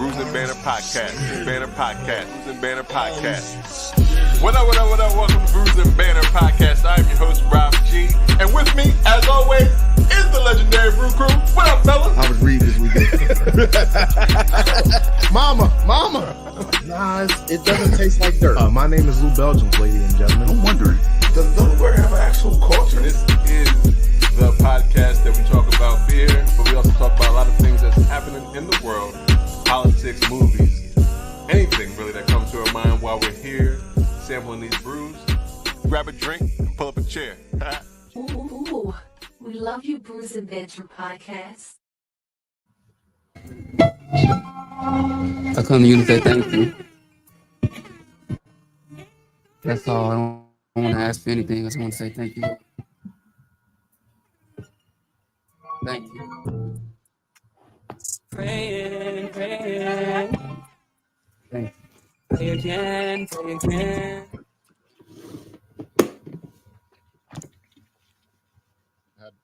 Brews and Banter Podcast. Banter Podcast. Brews and Banter Podcast. What up, what up, what up? Welcome to Brews and Banter Podcast. I'm your host, Rob G. And with me, as always, is the Legendary Brew Crew. What up, fellas? I was reading this weekend. Mama. Nah, it doesn't taste like dirt. My name is Lou Belgians, ladies and gentlemen. I'm wondering, does Delaware have an actual culture? This is the podcast that we talk about beer, but we also talk about a lot of things that's happening in the world, politics, movies, anything really that comes to our mind while we're here sampling these brews. Grab a drink and pull up a chair. Ooh, we love you, Brews and Banter Podcast. I come to you to say thank you. That's all. I don't want to ask for anything. I just want to say thank you. Thank you. Praying. Thank you. Pray again. I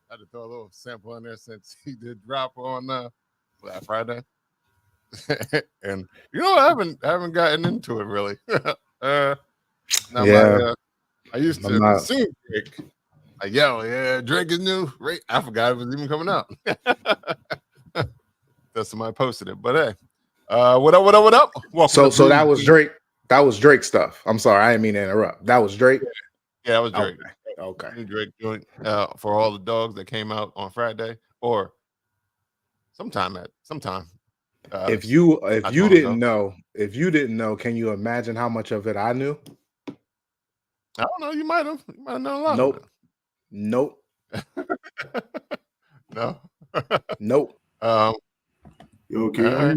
had to throw a little sample in there since he did drop on Black Friday. And you know, I haven't gotten into it really. I used to assume Drake. Drake is new. Right? I forgot it was even coming out. That somebody posted it. But hey, what up? Welcome so that was Drake. That was Drake stuff. I'm sorry, I didn't mean to interrupt. That was Drake. Yeah, that was Drake. Okay. Drake joint for all the dogs that came out on Friday or sometime. If you didn't know, can you imagine how much of it I knew? I don't know. You might have known a lot. Nope. No. Nope. You okay?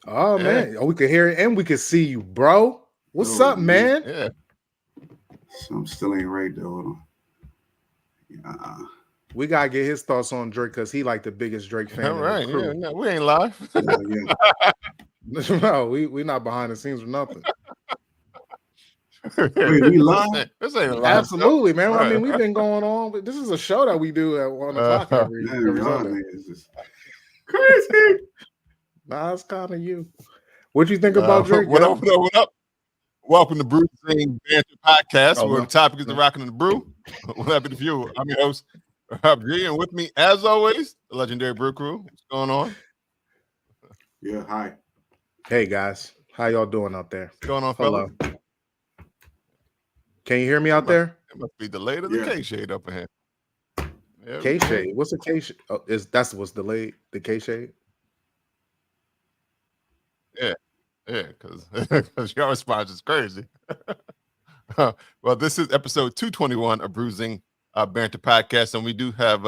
Oh man, we could hear it and we could see you, bro. What's up, man? Yeah. Something still ain't right though. Yeah. We gotta get his thoughts on Drake because he like the biggest Drake fan. All right. Yeah, no, we ain't live. No, we not behind the scenes or nothing. Wait, we live? This ain't live. Absolutely, man. Right. I mean, we've been going on, but this is a show that we do at 1 o'clock every Sunday. It's just crazy. Nah, it's kind of you. What you think about Drake? What up? Welcome to Brews and Banter Podcast, where the topic is the rocking and the brew. We're happy to view. I'm your host, Rob G, and with me, as always, the Legendary Brew Crew. What's going on? Yeah, hi. Hey guys, how y'all doing out there? What's going on, fellas? Hello. Can you hear me out there? It must be delayed or the K-shade up in here. K-shade. What's a K-shade? Oh, that's what's delayed, the K-shade? Yeah, because your response is crazy. Well, this is episode 221 of Bruising Banter Podcast, and we do have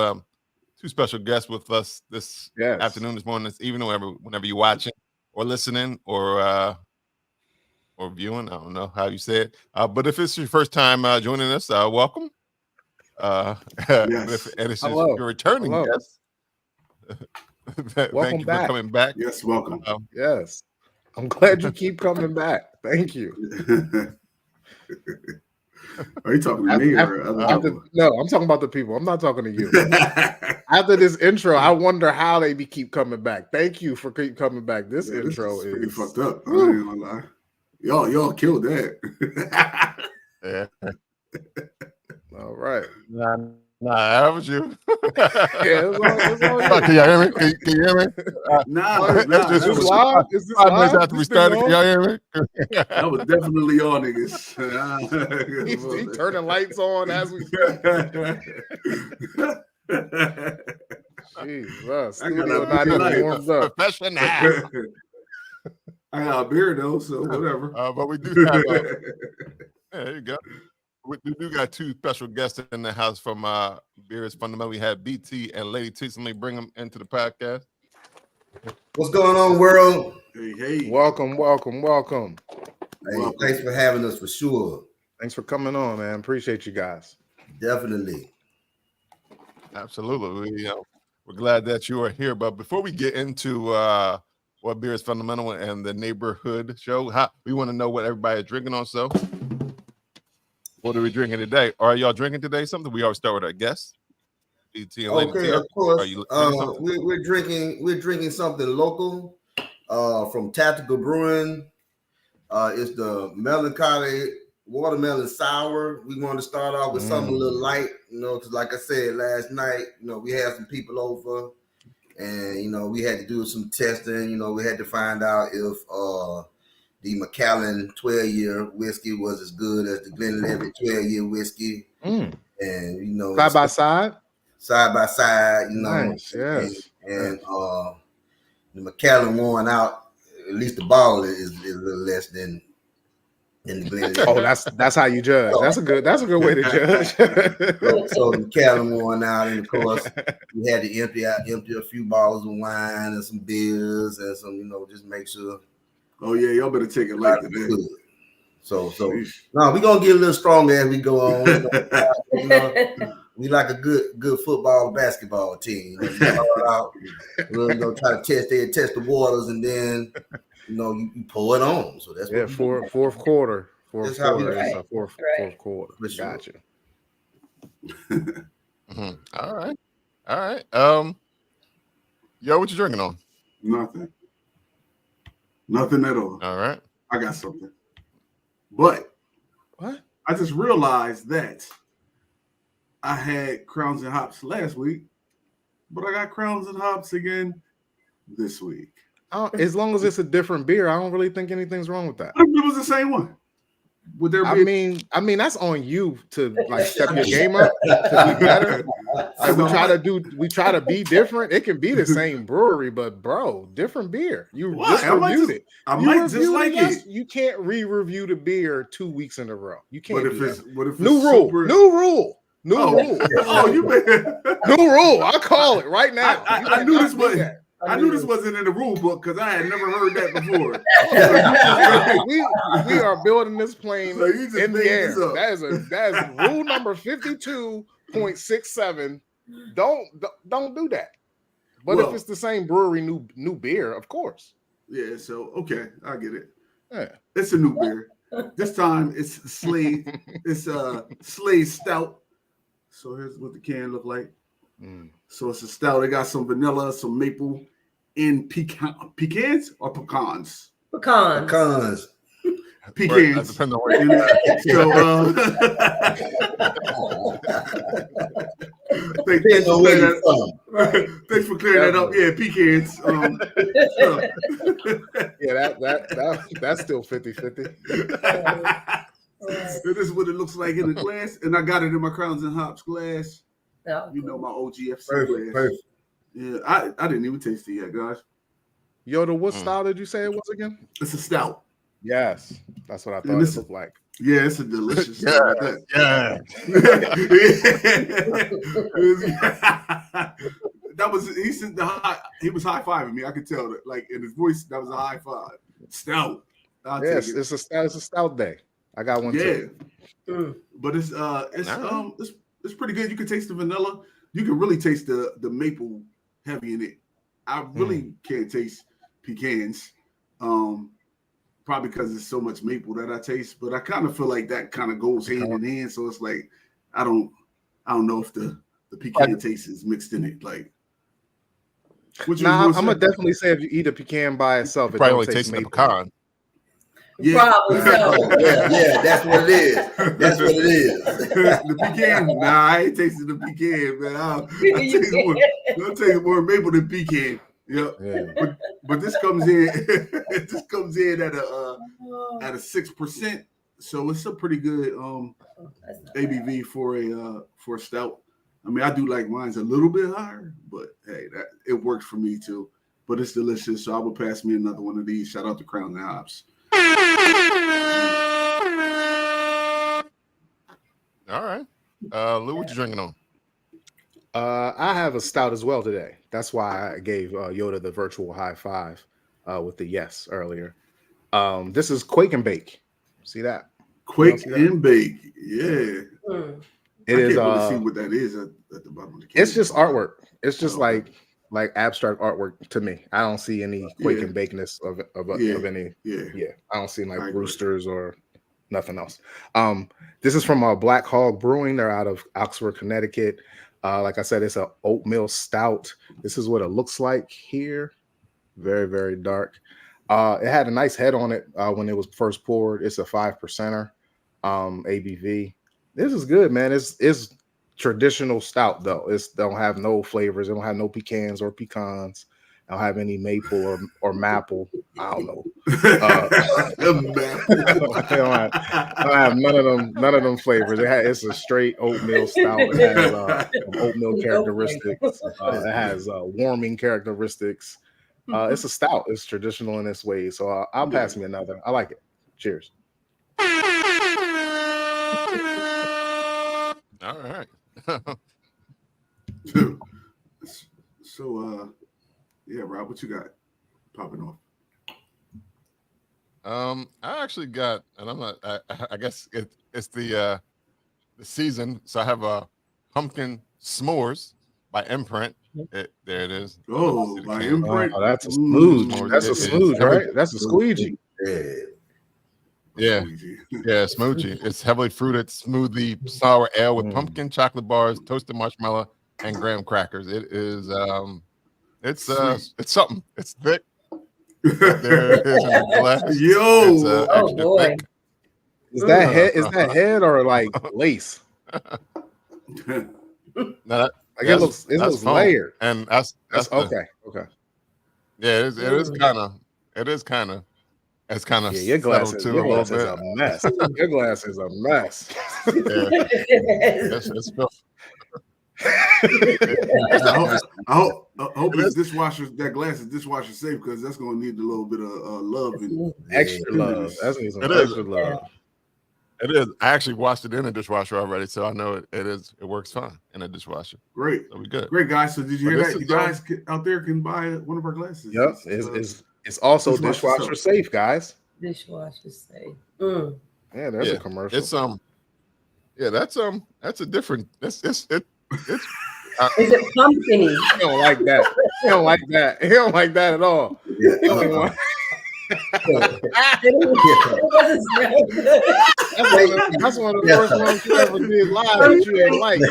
two special guests with us this afternoon, this morning, this evening, whenever you're watching or listening or viewing. I don't know how you say it. But if it's your first time joining us, welcome. Yes. And it's your returning guest. Welcome you back. for coming back. Yes, welcome. Yes. I'm glad you keep coming back. Thank you. Are you talking to me or other people? No, I'm talking about the people. I'm not talking to you. After this intro, I wonder how they keep coming back. Thank you for keep coming back. This intro is pretty fucked up. I ain't gonna lie. Y'all killed that. Yeah. All right. Nah, that was you. It's all Can y'all hear me? Can you hear me? Is this live? Is this 5 minutes live? after we started, can y'all hear me? That was definitely y'all niggas. He turning lights on as we speak. Jesus, studio not even warmed up. Professional. I got a beer though, so whatever. But we do have. There you go. We do got two special guests in the house from Beer is Fundamental. We have BT and Lady T. So let me bring them into the podcast. What's going on, world? Hey. Welcome. Hey, thanks for having us for sure. Thanks for coming on, man. Appreciate you guys. Definitely. Absolutely. We're glad that you are here. But before we get into what Beer is Fundamental and the neighborhood show, we want to know what everybody is drinking on. So what are we drinking today? Are y'all drinking today something? We always start with our guests. Okay, of course. We're drinking something local. from Tactical Brewing. It's the melancholy watermelon sour. We want to start off with something a little light, because like I said last night, we had some people over, and we had to do some testing. We had to find out if the Macallan 12-year whiskey was as good as the Glenlivet 12-year whiskey, and side by side, nice, yes, and the Macallan worn out. At least the ball is a little less than the Glenlivet. Oh, that's how you judge. That's a good way to judge. so the Macallan worn out, and of course we had to empty a few bottles of wine and some beers and some, just make sure. Oh yeah, y'all better take it like that. So no, we're gonna get a little stronger as we go on. We like a good football, basketball team. We'll try to test the waters, and then you pour it on. So that's what fourth quarter. Fourth quarter. Gotcha. All right. Yo, what you drinking on? Nothing at all. All right. I got something. But what? I just realized that I had Crowns and Hops last week, but I got Crowns and Hops again this week. As long as it's a different beer, I don't really think anything's wrong with that. It was the same one. Would there be? I mean, that's on you to step your game up to be better. We try to be different. It can be the same brewery, but bro, different beer. You just reviewed it. I might just like it. You can't re-review the beer 2 weeks in a row. You can't. What if new rule? Oh, you better. New rule. I'll call it right now. I knew this was. I knew this wasn't in the rule book because I had never heard that before. we are building this plane in the air. That is rule number 52.67. Don't do that. But if it's the same brewery, new beer, of course. Yeah. So okay, I get it. Yeah. It's a new beer. This time it's Slade. It's Slade Stout. So here's what the can look like. So it's a stout. It got some vanilla, some maple, and pecans or pecans? Pecans. Pecans. Depends on where thanks for clearing that up. Yeah, pecans. That's still 50-50. This is what it looks like in the glass, and I got it in my Crowns and Hops glass. Oh, my OGFC glass. Perfect. Yeah, I didn't even taste it yet, guys. Yoda, what style did you say it was again? It's a stout. Yes, that's what I thought it looked like. Yeah, it's a delicious stout. Yeah. That was he said he was high-fiving me. I could tell that, like in his voice, that was a high five. Stout. Yes, it's a stout day. I got one too. But it's pretty good. You can taste the vanilla. You can really taste the maple heavy in it. I really can't taste pecans. Probably because there's so much maple that I taste, but I kind of feel like that kind of goes hand in hand. So it's like I don't know if the pecan taste is mixed in it. Like, I'm gonna definitely say if you eat a pecan by itself, it probably taste the pecan. Yeah. Probably so. yeah, that's what it is. That's what it is. The pecan, I ain't tasting the pecan, man. I'll taste more maple than pecan. Yep. Yeah. But this comes in. This comes in at a 6%, so it's a pretty good ABV for a stout. I mean, I do like mine's a little bit higher, but hey, it works for me too. But it's delicious, so I will pass me another one of these. Shout out to Crown and Hops. All right, Lou, what you drinking on? I have a stout as well today. That's why I gave Yoda the virtual high five with the yes earlier. This is Quake and Bake. See that? Quake and Bake. Yeah. It is. Really see what that is at the bottom of the can. It's just artwork. It's just like abstract artwork to me. I don't see any Quake and Bakeness of any. Yeah. I don't see like roosters or nothing else. This is from Black Hog Brewing. They're out of Oxford, Connecticut. Like I said, it's an oatmeal stout. This is what it looks like here. Very, very dark. It had a nice head on it when it was first poured. It's a 5%er ABV. This is good, man. It's traditional stout though. It's don't have no flavors. It don't have no pecans or pecans. I don't have any maple or maple. I don't know. I don't have none of them flavors. It's a straight oatmeal stout. It has oatmeal characteristics. It has warming characteristics. It's a stout. It's traditional in its way. So I'll pass me another. I like it. Cheers. All right. So yeah, Rob, what you got popping off? I actually got, and I'm not. I guess it's the season. So I have a pumpkin s'mores by Imprint. There it is. Oh, by Imprint. Oh, that's a smooth. That's a smooth, right? That's a squeegee. Yeah, smoothie. It's heavily fruited smoothie sour ale with pumpkin, chocolate bars, toasted marshmallow, and graham crackers. It is it's something. It's thick. There it is in the glass. Yo, oh boy. Thick. Is that head or like lace? No, it looks layered. And that's okay. Yeah, it is kind of. It's kind of your glass is a mess. Your glass is a mess. It's I hope it's dishwasher. That glass is dishwasher safe because that's going to need a little bit of love and extra love. That's some extra love. It is. I actually washed it in a dishwasher already, so I know it works fine in a dishwasher. Great, so we good. Great, guys. So did you hear that? You guys out there can buy one of our glasses. Yep, it's also dishwasher safe, guys. Dishwasher safe. Yeah, there's a commercial. It's that's a different. It's is it pumpkin-y? He don't like that. He don't like that. He don't like that at all. That's one of the first ones you ever did live that you didn't like.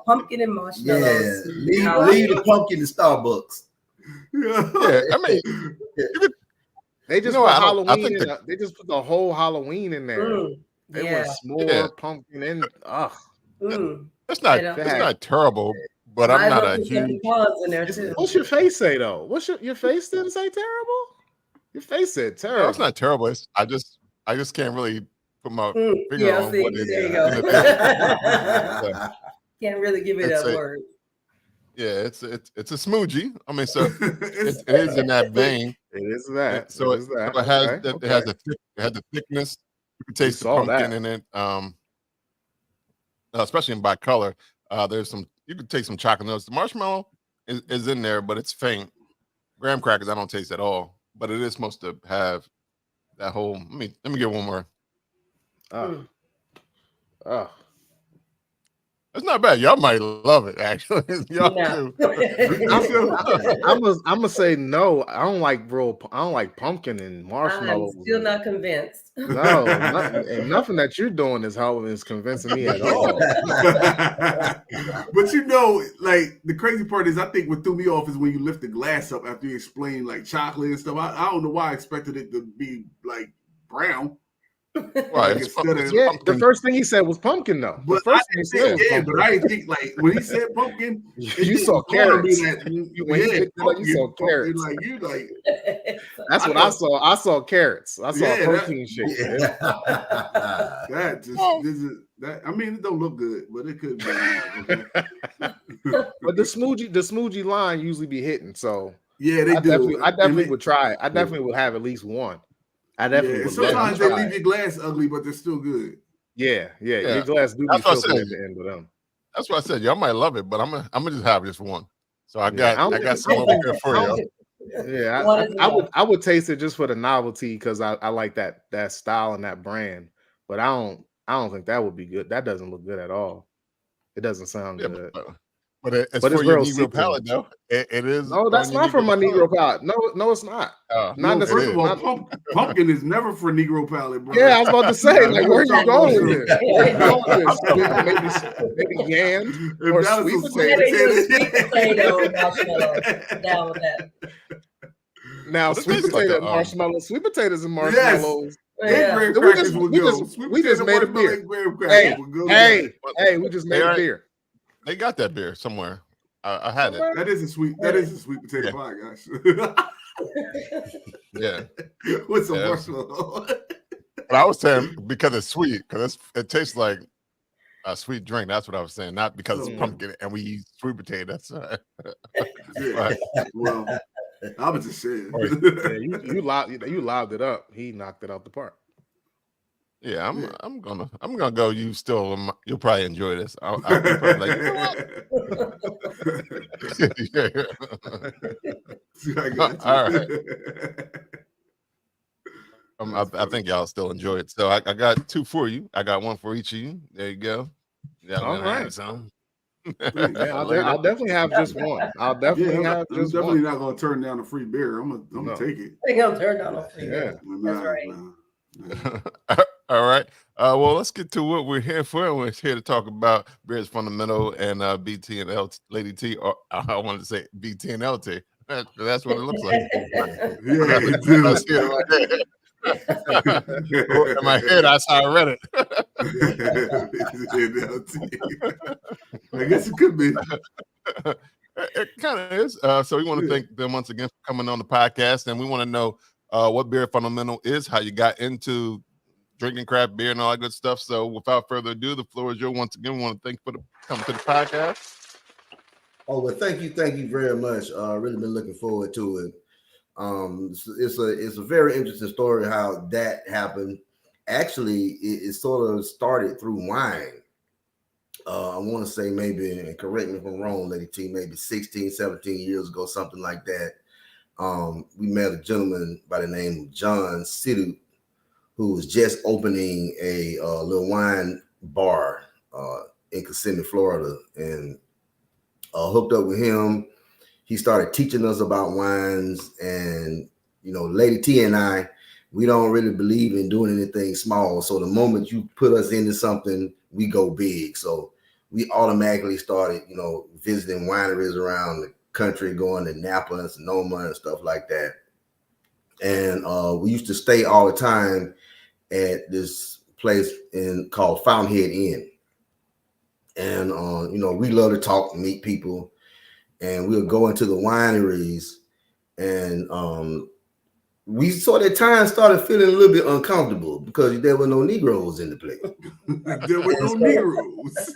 Pumpkin and marshmallows. Leave the pumpkin in Starbucks. I mean, they just put Halloween. They just put the whole Halloween in there. They want s'more pumpkin in. It's not terrible. But I'm not a huge. What's your face say though? What's your face didn't say terrible? Your face said terrible. No, it's not terrible. I just can't really put my finger on what it is. Can't really give it a word. Yeah, it's a smoothie. I mean, so it is in that vein. It is that. So it has the thickness. You can taste the pumpkin in it. Especially by color. There's some. You could take some chocolate notes. The marshmallow is in there, but it's faint. Graham crackers I don't taste at all, but it is supposed to have that whole. Let me get one more. It's not bad. Y'all might love it, actually. Y'all do. I'm gonna say no. I don't like pumpkin and marshmallow. I'm still not convinced. No, nothing that you're doing is convincing me at all. But like the crazy part is, I think what threw me off is when you lift the glass up after you explain like chocolate and stuff. I don't know why I expected it to be like brown. Right. The first thing he said was pumpkin, though. But I didn't think like when he said pumpkin, you saw carrots. You saw carrots. Like that's what I saw. I saw carrots. I saw protein shake. I mean, it don't look good, but it could be. But the smoothie line usually be hitting. So yeah, they do. I definitely would try it. I definitely would have at least one. I definitely. Sometimes they leave your glass ugly, but they're still good. Yeah. Your glass do be filtered at the end of them. That's what I said. Y'all might love it, but I'm gonna just have just one. So I got some over here for you. Yeah, I would taste it just for the novelty because I like that style and that brand. But I don't think that would be good. That doesn't look good at all. It doesn't sound good. But it's but for it's your real Negro seasoned. palate, though. It is. No, that's not for my Negro palate. No, it's not. Not no, first of all, not, pumpkin is never for Negro palate, bro. Yeah, I was about to say, like, where are you going with this? Where are you going with I'm this? Maybe yams if or that sweet was a sweet potatoes. Sweet potato marshmallow. Down with that. Now, sweet potato and marshmallows, sweet potatoes and marshmallows. Yes. And graham crackers would go. We just made a beer. Hey, we just made a beer. They got that beer somewhere. I had it. That is a sweet potato pie, guys. Yeah. With some marshmallow. But I was saying because it's sweet, because it tastes like a sweet drink. That's what I was saying. Not because it's pumpkin and we use sweet potato. That's well, I was just saying. You lobbed it up. He knocked it out the park. Yeah, I'm gonna go. You'll probably enjoy this. I'll probably like, you know what? All right. I think y'all still enjoy it. So I got 2 for you. I got 1 for each of you. There you go. All right. Some. I'll definitely have just one. I'm definitely not gonna turn down a free beer. I'm gonna take it. They gonna turn down a free beer. That's right. All right. Well, let's get to what we're here for. We're here to talk about beer's fundamental and BT and Lady T. Or I wanted to say BT and LT. That's what it looks like. In my head, that's how I read it. I guess it could be. It kind of is. So we want to thank them once again for coming on the podcast, and we want to know what beer fundamental is, how you got into drinking craft beer and all that good stuff. So without further ado, the floor is yours once again. We want to thank you for coming to the podcast. Oh, well, thank you very much. Really been looking forward to it. It's a very interesting story how that happened. Actually, it sort of started through wine. I want to say maybe, and correct me if I'm wrong, Lady T, maybe 16, 17 years ago, something like that. We met a gentleman by the name of John Sidhu, who was just opening a little wine bar in Kissimmee, Florida, and hooked up with him. He started teaching us about wines, and Lady T and I, we don't really believe in doing anything small. So the moment you put us into something, we go big. So we automatically started, visiting wineries around the country, going to Napa and Sonoma and stuff like that. And we used to stay all the time at this place called Fountainhead Inn. And, we love to talk and meet people. And we'll go into the wineries, and we sort of at times started feeling a little bit uncomfortable because there were no Negroes in the place. There were no Negroes.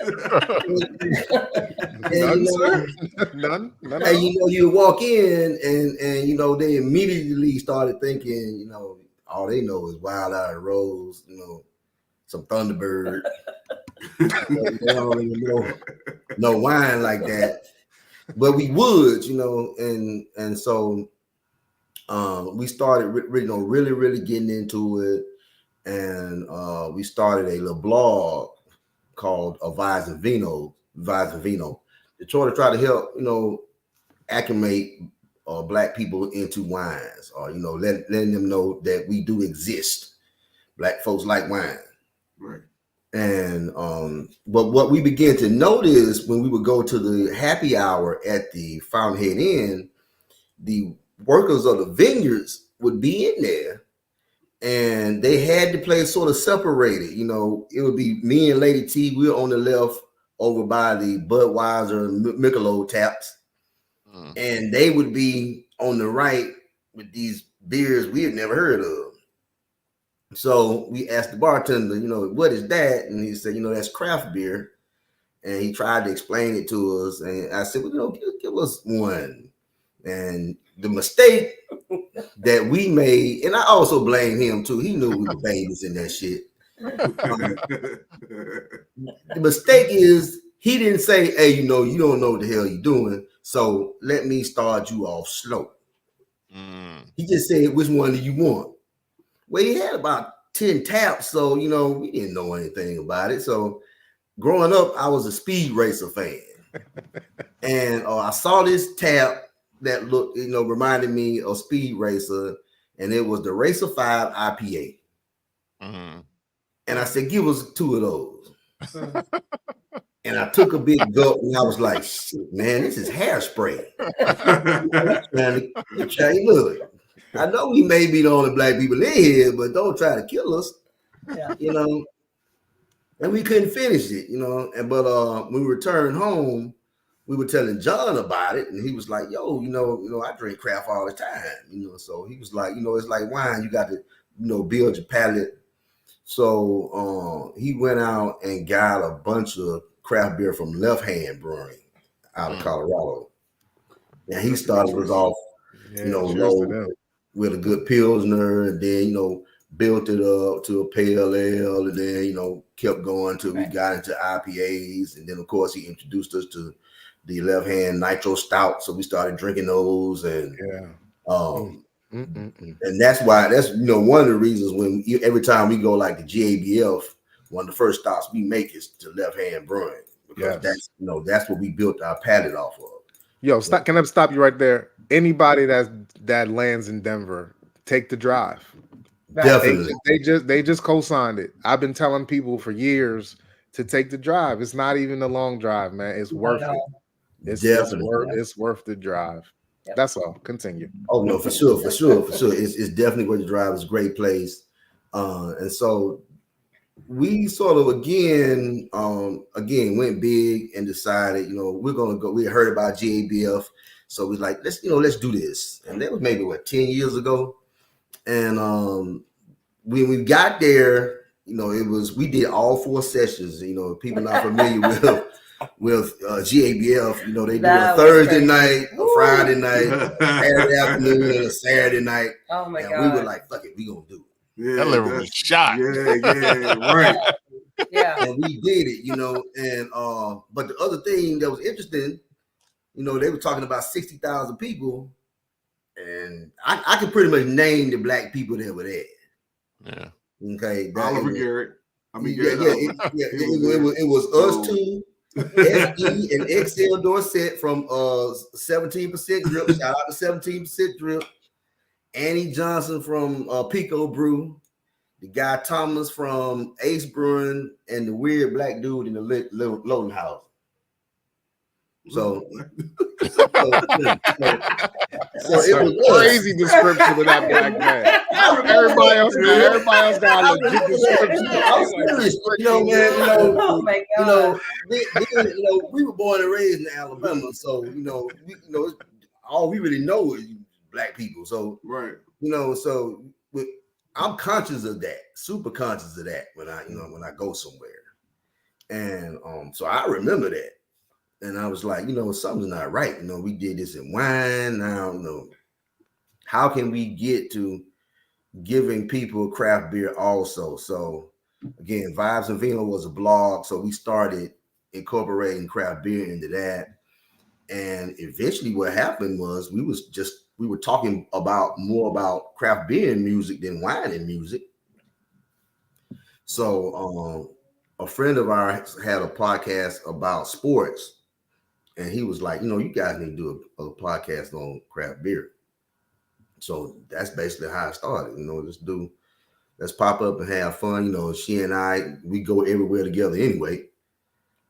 None. And you walk in, and they immediately started thinking, all they know is Wild Eyed Rose, some Thunderbird. They don't even know no wine like that. But we would, and so we started really getting into it, and we started a little blog called Vibes and Vino, to try to help, acclimate Black people into wines, or letting them know that we do exist. Black folks like wine, right? And but what we began to notice when we would go to the happy hour at the Fountainhead Inn, the workers of the vineyards would be in there, and they had the place sort of separated. It would be me and Lady T. We were on the left over by the Budweiser and Michelob taps, and they would be on the right with these beers we had never heard of. So we asked the bartender, what is that? And he said, that's craft beer. And he tried to explain it to us. And I said, well, give us one. And the mistake that we made, and I also blame him too. He knew we were babies in that shit. The mistake is he didn't say, hey, you don't know what the hell you're doing. So let me start you off slow. He just said, which one do you want? Well, he had about 10 taps, so, we didn't know anything about it. So growing up, I was a speed racer fan. And I saw this tap that looked, reminded me of Speed Racer, and it was the Racer 5 IPA. Mm-hmm. And I said, give us 2 of those. And I took a big gulp, and I was like, shit, man, this is hairspray. Look, I know we may be the only black people in here, but don't try to kill us. Yeah. And we couldn't finish it, but when we returned home, we were telling John about it, and he was like, yo, I drink craft all the time, so he was like, it's like wine, you got to, build your palate. So he went out and got a bunch of craft beer from Left Hand Brewing out of Colorado. And he started us off, low with a good Pilsner, and then, built it up to a pale ale, and then, kept going till we got into IPAs. And then, of course, he introduced us to the Left Hand Nitro Stout. So we started drinking those. And and that's why, that's, one of the reasons when every time we go like the GABF, one of the first stops we make is to Left Hand Brewing. Because that's what we built our palate off of. Yo, stop! Can I stop you right there? Anybody that lands in Denver, take the drive. Definitely. They just co-signed it. I've been telling people for years to take the drive. It's not even a long drive, man. It's worth it. It's worth the drive. Yep. That's all. Continue. Oh no, for sure. It's definitely worth the drive. It's a great place. And so we sort of again went big and decided, we're gonna go. We heard about GABF, so we like, let's do this. And that was maybe 10 years ago. And when we got there, we did all 4 sessions. People not familiar with GABF, they do a Thursday night, a Friday night, Saturday afternoon, and a Saturday night. Oh my God. We were like, fuck it, we gonna do it. Yeah, that liver was shot. Yeah, right. Yeah. And we did it, and but the other thing that was interesting, they were talking about 60,000 people, and I could pretty much name the black people that were there. Yeah. Okay. Oliver Garrett. It was us two, SE and XL Dorset from 17% Drip. Shout out to 17% Drip. Annie Johnson from Pico Brew, the guy Thomas from Ace Brewing, and the weird black dude in the loading house. So it was crazy description of that black man. Everybody else got a legit description. I'm serious, man. Oh my God. We were born and raised in Alabama, so all we really know is black people. So right, so I'm conscious of that, super conscious of that when I go somewhere, and so I remember that. And I was like, something's not right. We did this in wine. Now, how can we get to giving people craft beer also? So again, Vibes and Vino was a blog. So we started incorporating craft beer into that. And eventually what happened was we were talking more about craft beer and music than wine and music. So a friend of ours had a podcast about sports. And he was like, you guys need to do a podcast on craft beer. So that's basically how it started. Let's pop up and have fun. She and I, we go everywhere together anyway.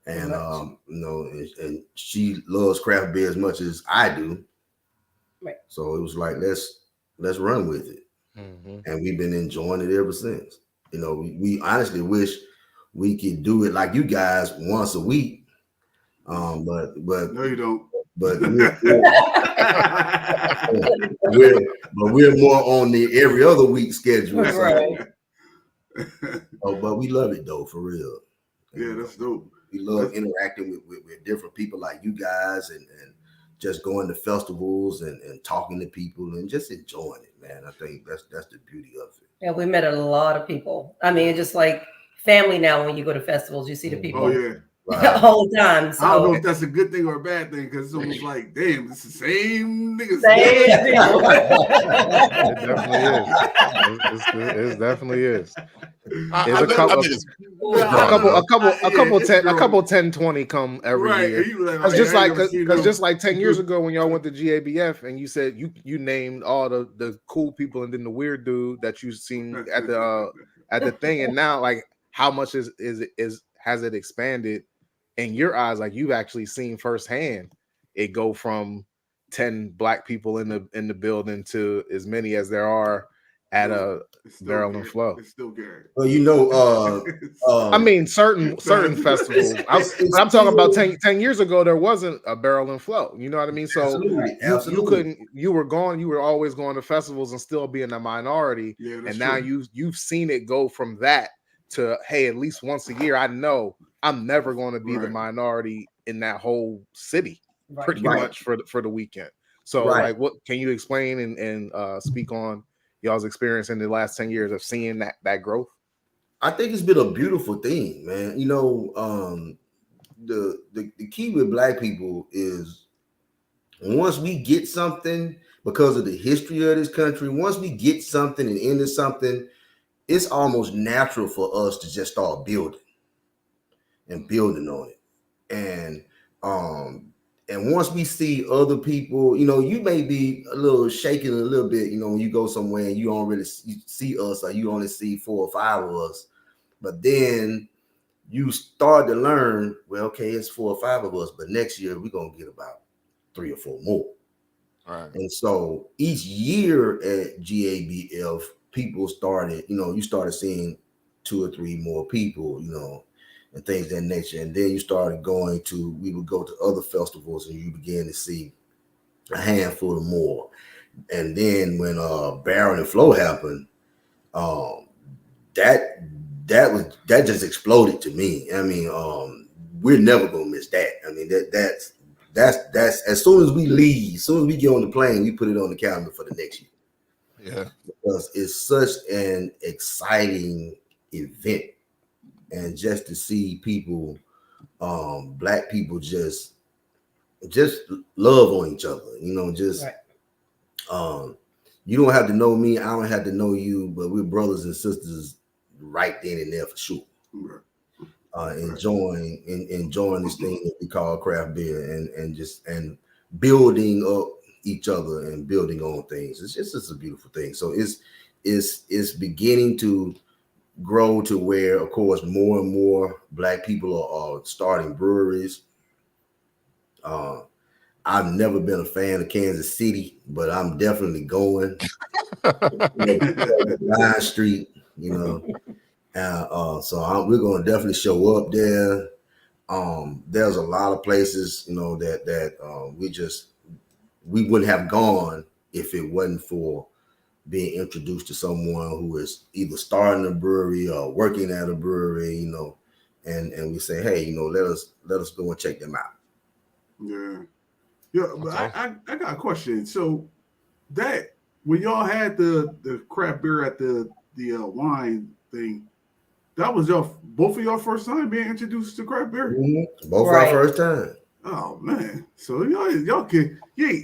And, and she loves craft beer as much as I do. Right. So it was like, let's run with it. Mm-hmm. And we've been enjoying it ever since. We honestly wish we could do it like you guys once a week. But no, you don't. But we're more on the every other week schedule. Right. But we love it though, for real. Yeah, that's dope. We love interacting with different people like you guys, and just going to festivals and talking to people and just enjoying it, man. I think that's the beauty of it. Yeah, we met a lot of people. I mean, just like family now. When you go to festivals, you see the people. Oh yeah. the whole time. So I don't know if that's a good thing or a bad thing because it's almost like, damn, it's the same niggas. Same people. It definitely is. It definitely is. There's I think it's a couple 10-20 come every year. It's just like because just like 10 years ago when y'all went to GABF and you said you named all the cool people and then the weird dude that you've seen at the thing, and now like how much has it expanded in your eyes? Like you've actually seen firsthand it go from 10 black people in the building to as many as there are at a barrel and flow. It's still Gary. Well, you know, I mean, certain festivals. I'm talking about 10 years ago. There wasn't a barrel and flow. You know what I mean? So you couldn't. You were always going to festivals and still being a minority. Yeah, and now you've seen it go from that to, hey, at least once a year, I know I'm never going to be the minority in that whole city, pretty much for the weekend. So, like, what can you explain and speak on y'all's experience in the last 10 years of seeing that growth? I think it's been a beautiful thing, man. You know, the key with black people is once we get something, because of the history of this country, once we get something and into something, it's almost natural for us to just start building on it. And once we see other people, you know, you may be a little shaken a little bit, you know, when you go somewhere and you don't really see us, or you only see 4 or 5 of us. But then you start to learn, well, okay, it's 4 or 5 of us, but next year we're going to get about 3 or 4 more. Right. And so each year at GABF, people started, you know, you started seeing 2 or 3 more people, you know, and things of that nature. And then you started we would go to other festivals and you began to see a handful of more. And then when Barrel and Flow happened, that just exploded to me. I mean, we're never gonna miss that. I mean, that's as soon as we leave, as soon as we get on the plane, we put it on the calendar for the next year. Yeah, because it's such an exciting event. And just to see people, black people just love on each other, you know, just you don't have to know me, I don't have to know you, but we're brothers and sisters right then and there for sure. Enjoying this thing that we call craft beer and building up each other and building on things. It's just a beautiful thing. So it's beginning to grow to where, of course, more and more black people are starting breweries. I've never been a fan of Kansas City, but I'm definitely going. Line Street, you know. So we're going to definitely show up there. There's a lot of places, you know, that we wouldn't have gone if it wasn't for being introduced to someone who is either starting a brewery or working at a brewery, you know, and we say, hey, you know, let us go and check them out. Yeah, but I got a question. So that when y'all had the craft beer at the wine thing, that was both of y'all first time being introduced to craft beer? Mm-hmm. Both our first time. Oh man, so y'all can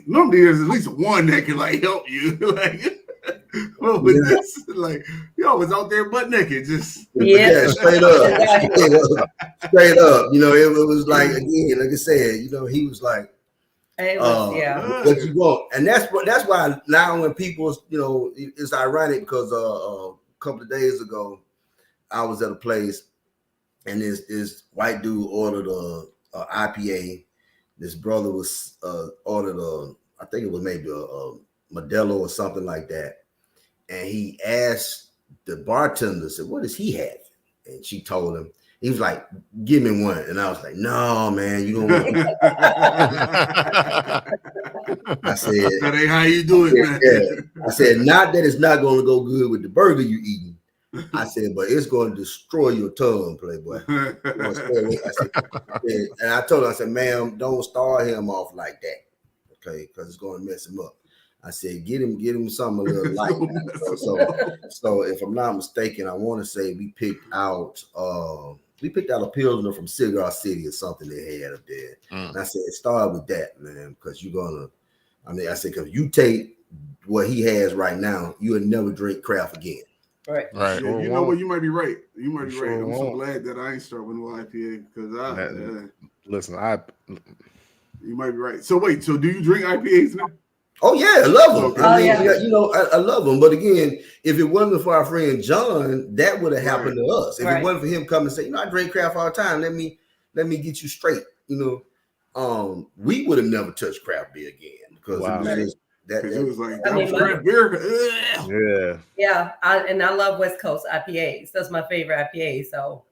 normally there's at least one that can like help you like. Well, with this, like y'all was out there butt naked, just straight up. You know, it was like, again, like I said, you know, he was like, what you want, and that's why now when people, you know, it's ironic because a couple of days ago, I was at a place and this white dude ordered a IPA. This brother was ordered I think it was maybe a Modelo or something like that. And he asked the bartender, said, what does he have? And she told him. He was like, give me one. And I was like, no, man, you don't want I said, that ain't how you do it, man. Yeah. I said, not that it's not going to go good with the burger you eating. I said, but it's going to destroy your tongue, Playboy. I said, and I told her, I said, ma'am, don't start him off like that, okay? Because it's going to mess him up. I said, get him something a little light. So if I'm not mistaken, I want to say we picked out we picked out a Pilsner from Cigar City or something they had up there. And I said, start with that, man, because you're gonna. I mean, I said, because you take what he has right now, you will never drink craft again. Right. Yeah, Sure you know won't. what? You might be right. You might be Sure right. I'm so won't. glad that I ain't start with no IPA because Listen, you might be right. So wait, so do you drink IPAs now? Oh yeah, I love them. Okay. I mean, you know, I love them. But again, if it wasn't for our friend John, that would have happened to us. If it wasn't for him coming and say, you know, I drink craft all the time. Let me get you straight. You know, we would have never touched craft beer again because it was just it was like that was craft beer. Yeah. Yeah, I love West Coast IPAs. That's my favorite IPA. So.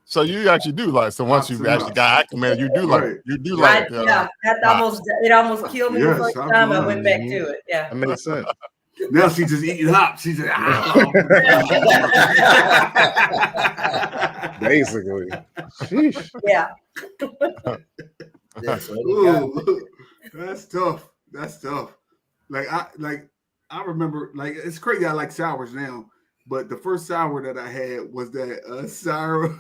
So you actually do like. So once you actually got acclimated, you do like. You do like. It almost killed me the first time I went back to it. Yeah, that makes sense. Now she's just eating hops. She's like, basically. Sheesh. Yeah. Ooh, that's tough. That's tough. I remember, like, it's crazy. I like sours now, but the first sour that I had was that sour.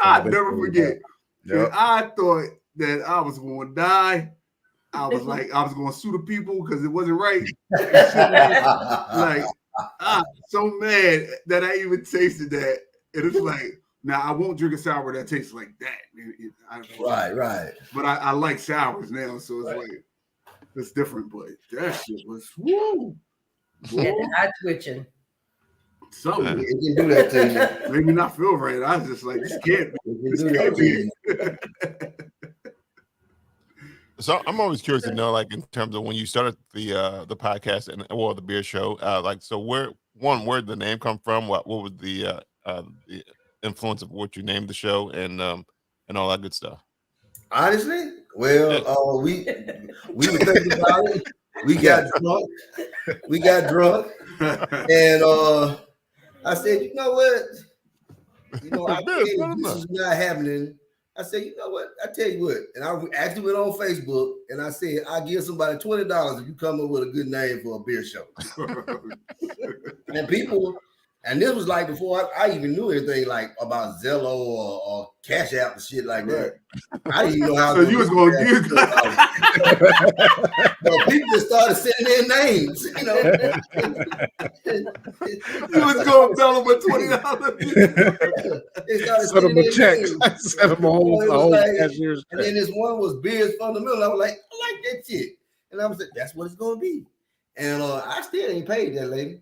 I'll never forget. Yep. I thought that I was going to die. I was like, I was going to sue the people because it wasn't right. Like, I'm so mad that I even tasted that. And it's like, now I won't drink a sour that tastes like that. Right. But I like sours now, so it's like it's different. But that shit was woo. Yeah, eye twitching. Something it can do that to you. Made me not feel right. I was just like, this can't be. So I'm always curious to know, like, in terms of when you started the podcast and the beer show, like, so where did the name come from? What was the influence of what you named the show and all that good stuff? Honestly, well, we were thinking about it. We got drunk, and I said, you know what? You know, this is not happening. I said, you know what? I tell you what, and I actually went on Facebook and I said, I'll give somebody $20 if you come up with a good name for a beer show. And people, and this was like before I even knew anything like about Zello or Cash App and shit like that. I didn't even know how. So you was going to give. But people just started sending their names, you know. You was going to tell them with $20. They started Send them a check. names. Send them a whole cashier's check. And then this one was Beer's Fundamental. I was like, I like that shit. And I was like, that's what it's going to be. And I still ain't paid that lady.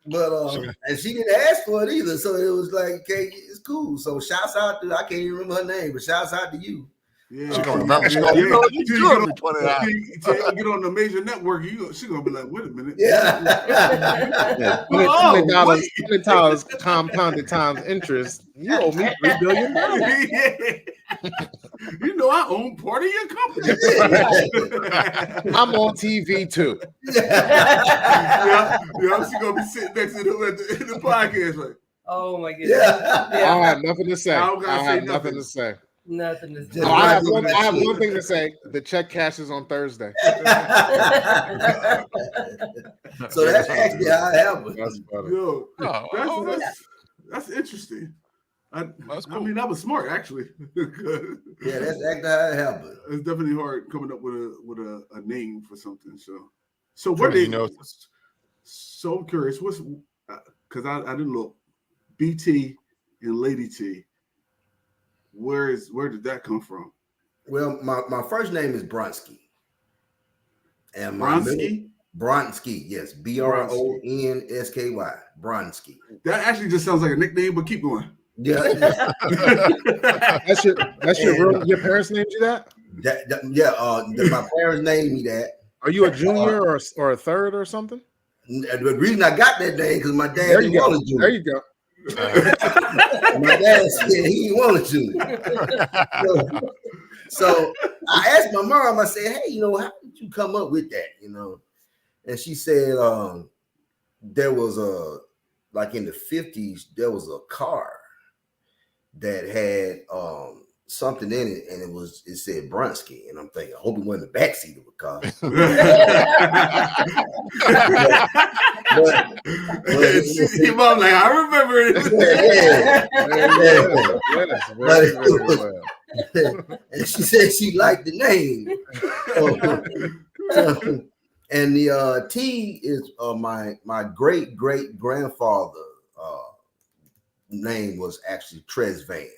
But and she didn't ask for it either. So it was like, okay, it's cool. So shouts out to, I can't even remember her name, but shouts out to you. Yeah, she gonna remember. She gonna, you get on the major network. She gonna be like, wait a minute. Yeah. $20 compounded times interest. You owe me $3 billion. You know, I own part of your company. I'm on TV too. Yeah, she gonna be sitting next to him in the podcast like, oh my goodness. Yeah. I have nothing to say. I have nothing to say. Nothing to say. I have one thing to say. The check cashes on Thursday. So that's actually how it happened. That's funny. yo, that's interesting. That's cool. I mean, that was smart, actually. Yeah, that's actually how it happened. It's definitely hard coming up with a name for something. So what they know? So I'm curious. What's because I didn't look. BT and Lady T. Where did that come from? Well, my first name is Bronsky. And Bronsky, yes, Bronsky. Bronsky. That actually just sounds like a nickname, but keep going. Yeah. That's your parents named you that? My parents named me that. Are you a junior or a third or something? The reason I got that name because my dad didn't want to do it. There you go. My dad said he didn't want to. So I asked my mom, I said, hey, how did you come up with that? And she said there was like in the 50s, there was a car that had something in it, and it said Brunsky, and I'm thinking, I hope it wasn't the backseat of a car. Your mom like, I remember it. And she said she liked the name. And the T is my great grandfather name was actually Tresvan.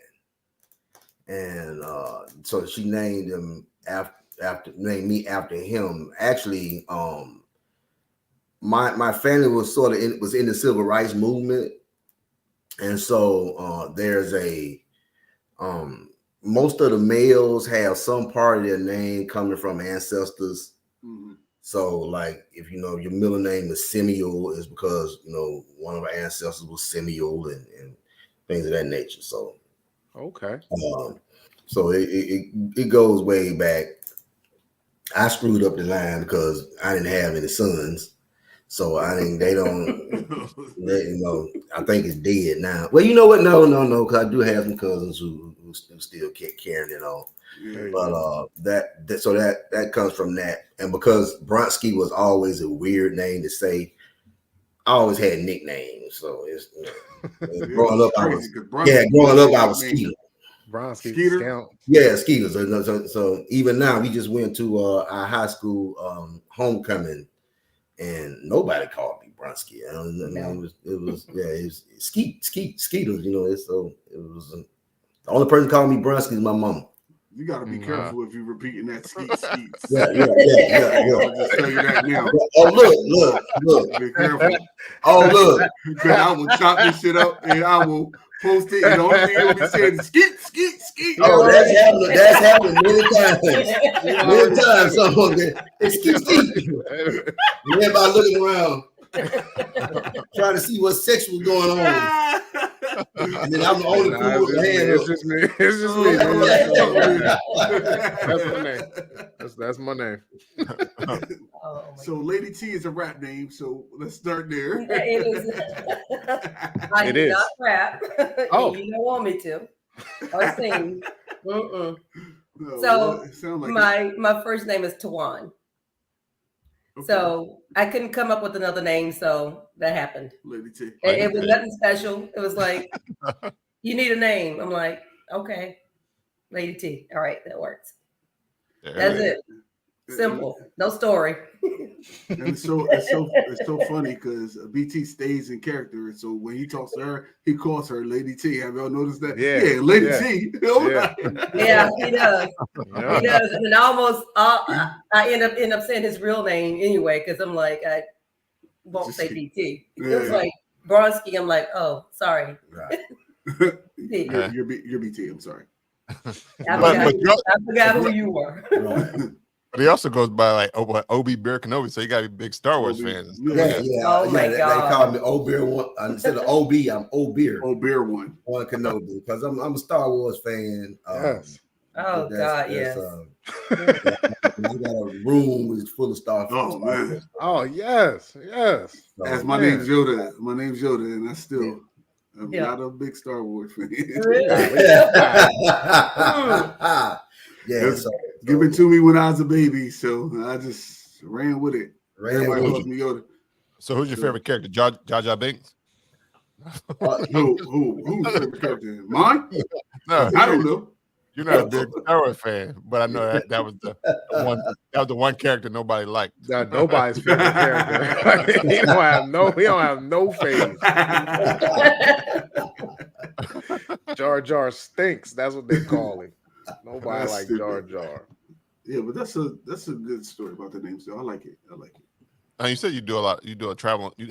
And so she named him named me after him. Actually, my family was sort of in the civil rights movement, and so there's a most of the males have some part of their name coming from ancestors. Mm-hmm. So, like, if you know your middle name is Simeon, is because one of our ancestors was Simeon and things of that nature. So. Okay. So it goes way back. I screwed up the line because I didn't have any sons. So I think I think it's dead now. Well, you know what? No, because I do have some cousins who still carrying it on. Yeah. But that comes from that. And because Bronsky was always a weird name to say, I always had nicknames. So it's growing up, I was Skeeter. Skeeter? Yeah, Skeeter. So even now, we just went to our high school homecoming, and nobody called me Bronsky. It was Skeeter. So it was the only person calling me Bronsky is my mama. You got to be careful if you're repeating that skeet. Yeah. I'll just tell you that now. Oh, look. Be careful. Oh, look. Because I will chop this shit up and I will post it. And the only thing you'll be saying is skeet. Oh, that's happened many times. Many times. It's skeet. Everybody looking around, trying to see what sexual going on. And then I'm the only fool with the hand up. It's just me. That's my name. So Lady T is a rap name. So let's start there. It is. I do not rap. Oh, you don't want me to. Or sing. No, so my first name is Tawan. Okay. So I couldn't come up with another name, so that happened. Lady T. It was nothing special. It was like, you need a name. I'm like, okay, Lady T. All right, that works. That's it. Simple. No story. And it's so funny because BT stays in character. And so when he talks to her, he calls her Lady T. Have y'all noticed that? Yeah, Lady T. Yeah, he does. Yeah. He does. And almost I end up saying his real name anyway, because I'm like, I won't say BT. It was like Bronsky. I'm like, oh, sorry. Right. You're BT. I'm sorry. I forgot who you were. Right. But he also goes by like OB Beer Kenobi, so you got to be big Star Wars fans. Yeah. Oh my God. They call me O Beer one instead of OB. I'm O Beer. O Beer one Kenobi because I'm a Star Wars fan. Yes. Oh God, yes. I got a room which is full of Star Wars. Oh man. Oh yes. That's my name's Yoda. My name's Yoda, and I still. I'm not a big Star Wars fan. Yeah, give it to me when I was a baby, so I just ran with it. Everybody calls me Yoda. So who's your favorite character? Jar Jar Binks? Who's favorite character? Mine? No, I don't know. You're not a big Star Wars fan, but I know that was the one. That was the one character nobody liked. Nobody's favorite character. He don't have no face. Jar Jar stinks. That's what they call him. Nobody like Jar Jar. Yeah, but that's a good story about the name. So I like it. And you said you do a lot. You do a travel. You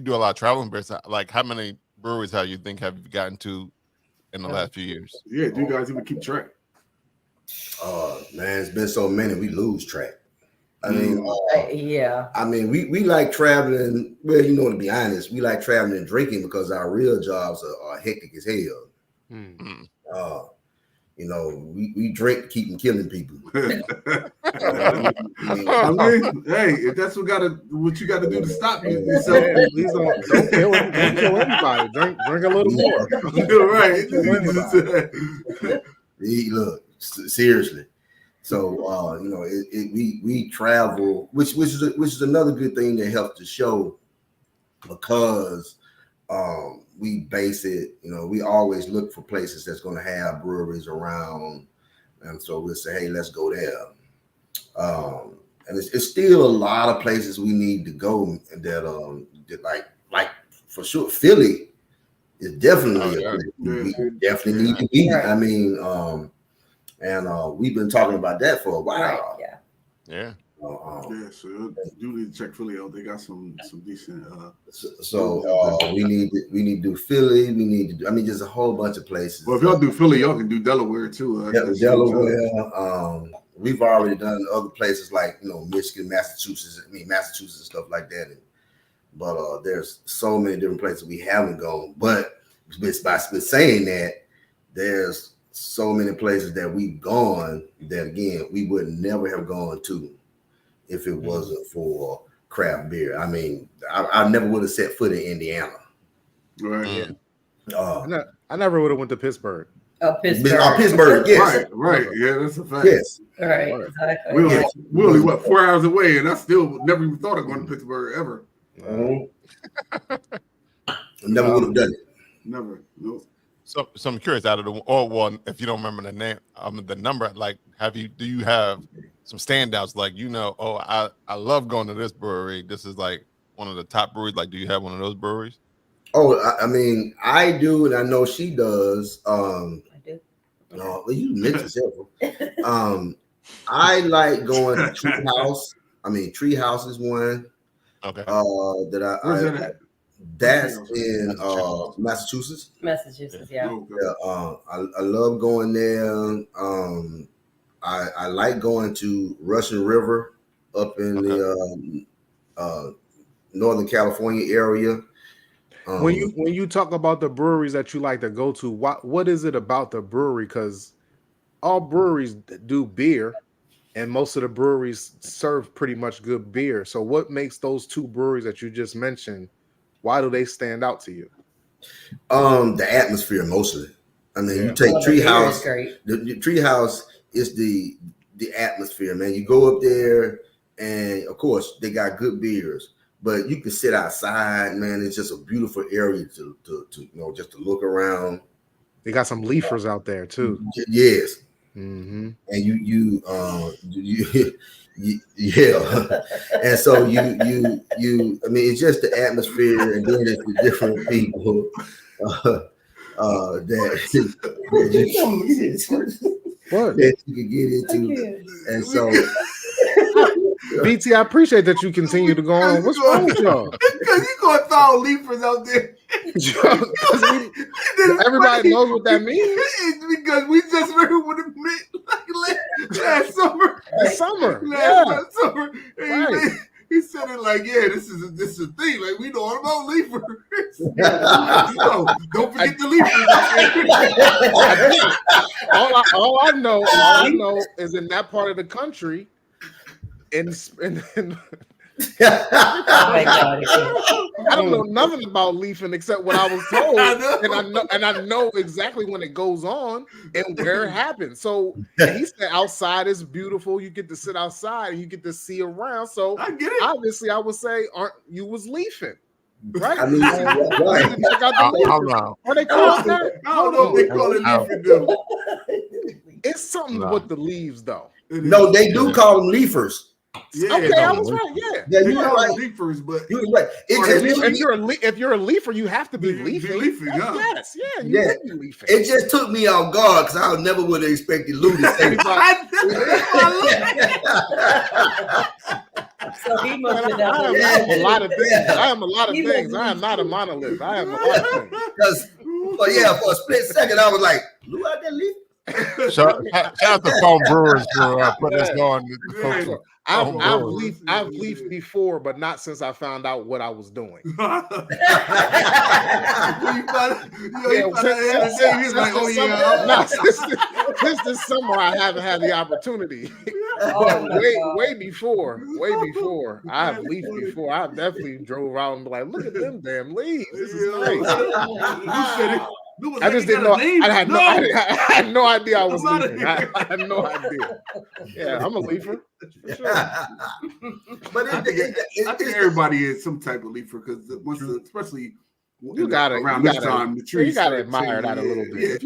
do a lot of traveling beers. Like how many breweries have you gotten to in the last few years? Yeah, do you guys even keep track? Oh man, it's been so many we lose track. I mean, I mean, we like traveling. Well, to be honest, we like traveling and drinking because our real jobs are hectic as hell. Mm-hmm. We drink to keep from killing people. I mean, hey, if that's what you got to do to stop yourself, please don't kill anybody. Drink a little more. You're right. Look, seriously. So you know, we travel, which is another good thing that helps to show, because we base it. You know, we always look for places that's going to have breweries around, and so we'll say, hey, let's go there. And it's still a lot of places we need to go that like for sure Philly is definitely a place we definitely need to be. I mean, and we've been talking about that for a while. Yeah. So you need to check Philly out. They got some decent. We need to do Philly. We need to do. I mean, there's a whole bunch of places. Well, if y'all do Philly, y'all can do Delaware too. Delaware. We've already done other places like, you know, Michigan, Massachusetts. I mean, Massachusetts and stuff like that. But there's so many different places we haven't gone. But by saying that, there's so many places that we've gone that, again, we would never have gone to if it wasn't for craft beer. I mean, I never would have set foot in Indiana. Right. I never would have went to Pittsburgh. Pittsburgh, yes. Right. Yeah, that's a fact. Yes. Right. Exactly. We're only 4 hours away, and I still never even thought of going to Pittsburgh ever. Never would have done it. Never. Nope. So I'm curious, out of the all one, if you don't remember the name, the number, like, do you have some standouts? Like, you know, I love going to this brewery. This is like one of the top breweries. Like, do you have one of those breweries? Oh, I mean, I do, and I know she does. I do. Well, you mentioned several. I like going to Treehouse. I mean, Treehouse is one. Okay. That's in Massachusetts. Massachusetts, yeah. I love going there. I like going to Russian River up in the Northern California area. When you talk about the breweries that you like to go to, what is it about the brewery? Because all breweries do beer, and most of the breweries serve pretty much good beer. So what makes those two breweries that you just mentioned, why do they stand out to you? The atmosphere mostly. I mean, you take Treehouse. The Treehouse is the atmosphere, man. You go up there, and of course they got good beers. But you can sit outside, man. It's just a beautiful area to you know, just to look around. They got some leafers out there too. Yes. Mm-hmm. And you yeah. And so you I mean, it's just the atmosphere, and then it's the different people that you can get into. And so BT, I appreciate that you continue to go on. What's wrong with y'all? Because you gonna throw leafers out there. Everybody knows what that means. It's because we just heard what it meant last summer. Last summer. Right. He said it like, yeah, this is a thing. Like, we know all about leafers. So, don't forget the leafers. all I know is in that part of the country. I don't know nothing about leafing except what I was told, and I know exactly when it goes on and where it happens. So he said outside is beautiful. You get to sit outside and you get to see around. So I get it. Obviously, I would say, you was leafing, right? I mean, right. Are they call that? I don't know if they call it leafing, though. It's something with the leaves, though. No, they do call them leafers. Yeah, okay, I was right. Yeah, you were right. Leafers, but you were right. If you're a leafer, you have to be leafing. Yes, you would be leafing. It just took me off guard because I never would have expected Lou to say So he must have I am a lot of things. I am a lot of things. I am not a monolith. I am a lot of things. Because, for a split second, I was like, Lou out there leafing? Shout out to Foam Brewers for putting us on. I've leafed before, but not since I found out what I was doing. Since this summer, I haven't had the opportunity. But way before, I have leafed before. I definitely drove around and be like, look at them damn leaves. This is nice. I just didn't know. I had no idea I was leaving. I had no idea. Yeah, I'm a leafer for sure. But I think everybody is some type of leafer because especially around this time, the trees. You gotta admire that a little bit. Yeah. If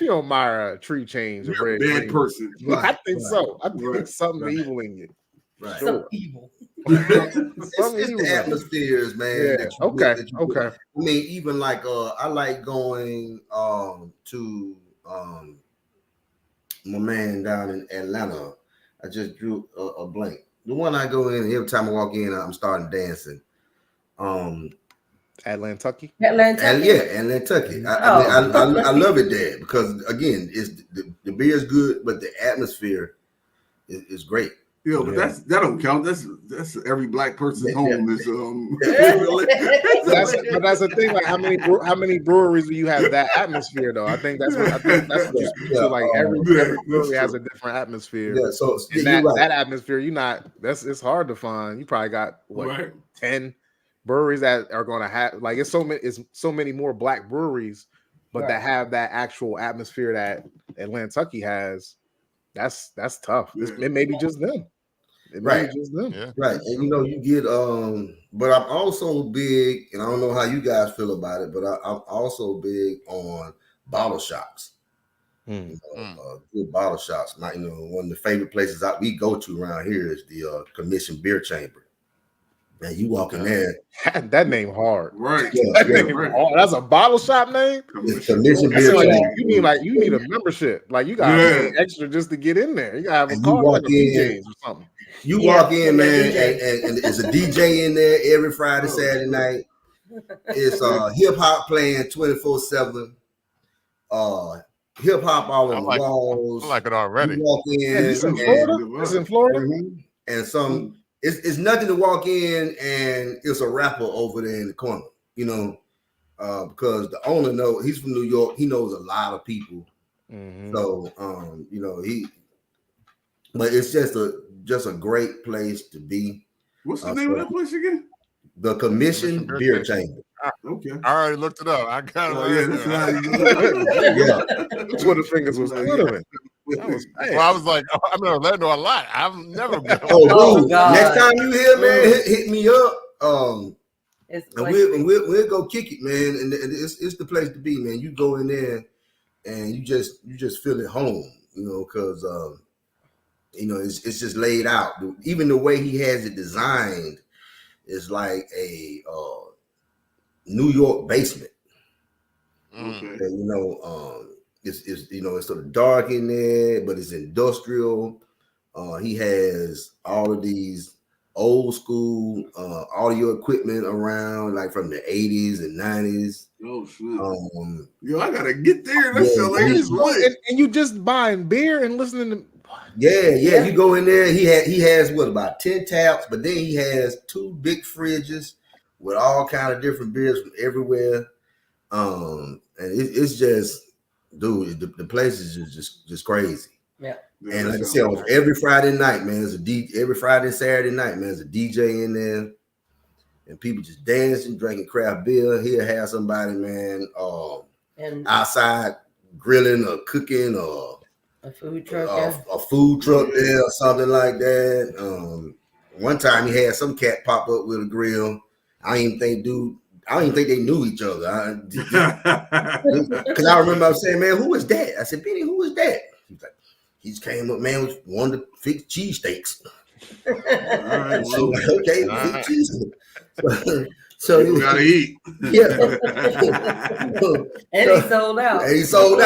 you don't admire a tree change, you're a bad person. I think so. I think something evil in you. Right. Some evil. It's the atmospheres, man. Yeah. Okay. I mean, even like I like going to my man down in Atlanta. I just drew a blank. The one I go in every time I walk in, I'm starting dancing. Atlantucky. Atlantucky. I love it there because again, it's the beer is good, but the atmosphere is great. Yeah, but that don't count. That's every black person's home is that's the thing. Like how many breweries do you have that atmosphere though? I think that's what you speak to. Like every brewery has a different atmosphere. Yeah, so that atmosphere, it's hard to find. You probably got 10 breweries that are going to have like it's so many more black breweries, but that have that actual atmosphere that Atlantucky has. That's tough. It may be just them. Right. And you get but I'm also big, and I don't know how you guys feel about it, but I'm also big on bottle shops. Good bottle shops. One of the favorite places we go to around here is the Commission Beer Chamber. Man, you walk in there. That name hard. Right. Hard. That's a bottle shop name? It's Commission Beer Chamber. You need a membership. Like you gotta pay extra just to get in there. You gotta have a card like a DJs or something. You walk in, man, and there's a DJ in there every Friday, Saturday night. It's hip hop playing 24/7. Hip hop all on the walls. I like it already. You walk in. It's in Florida. It's in Florida. And some it's nothing to walk in and it's a rapper over there in the corner, because the owner he's from New York. He knows a lot of people. So but it's just a great place to be. What's the name of that place again? The Commission Beer Chamber. Okay. I already looked it up. I got it. Twitter fingers was twittering. I was like, I'm in Orlando a lot. I've never been. Next time you here, man, hit me up. And we'll go kick it, man. And it's the place to be, man. You go in there and you just feel at home, because it's just laid out. Even the way he has it designed is like a New York basement. Okay. And, it's sort of dark in there, but it's industrial. He has all of these old school audio equipment around, like from the 80s and 90s. Oh shit! I gotta get there. That's and you just buying beer and listening to. Yeah. You go in there. He has about 10 taps, but then he has 2 big fridges with all kind of different beers from everywhere. And it's just, dude, the place is just crazy. Yeah. And like I said, every Friday night, man, every Friday and Saturday night, man, there's a DJ in there, and people just dancing, drinking craft beer. He'll have somebody, man, outside grilling or cooking or a food truck, there or something like that. One time he had some cat pop up with a grill. I don't even think they knew each other. Because I remember I was saying, man, who is that? I said, Benny, who is that? He's like, he just came up, man, wanted to fix cheesesteaks. Right, fix cheesesteaks. So you gotta eat. Yeah. And he sold out. So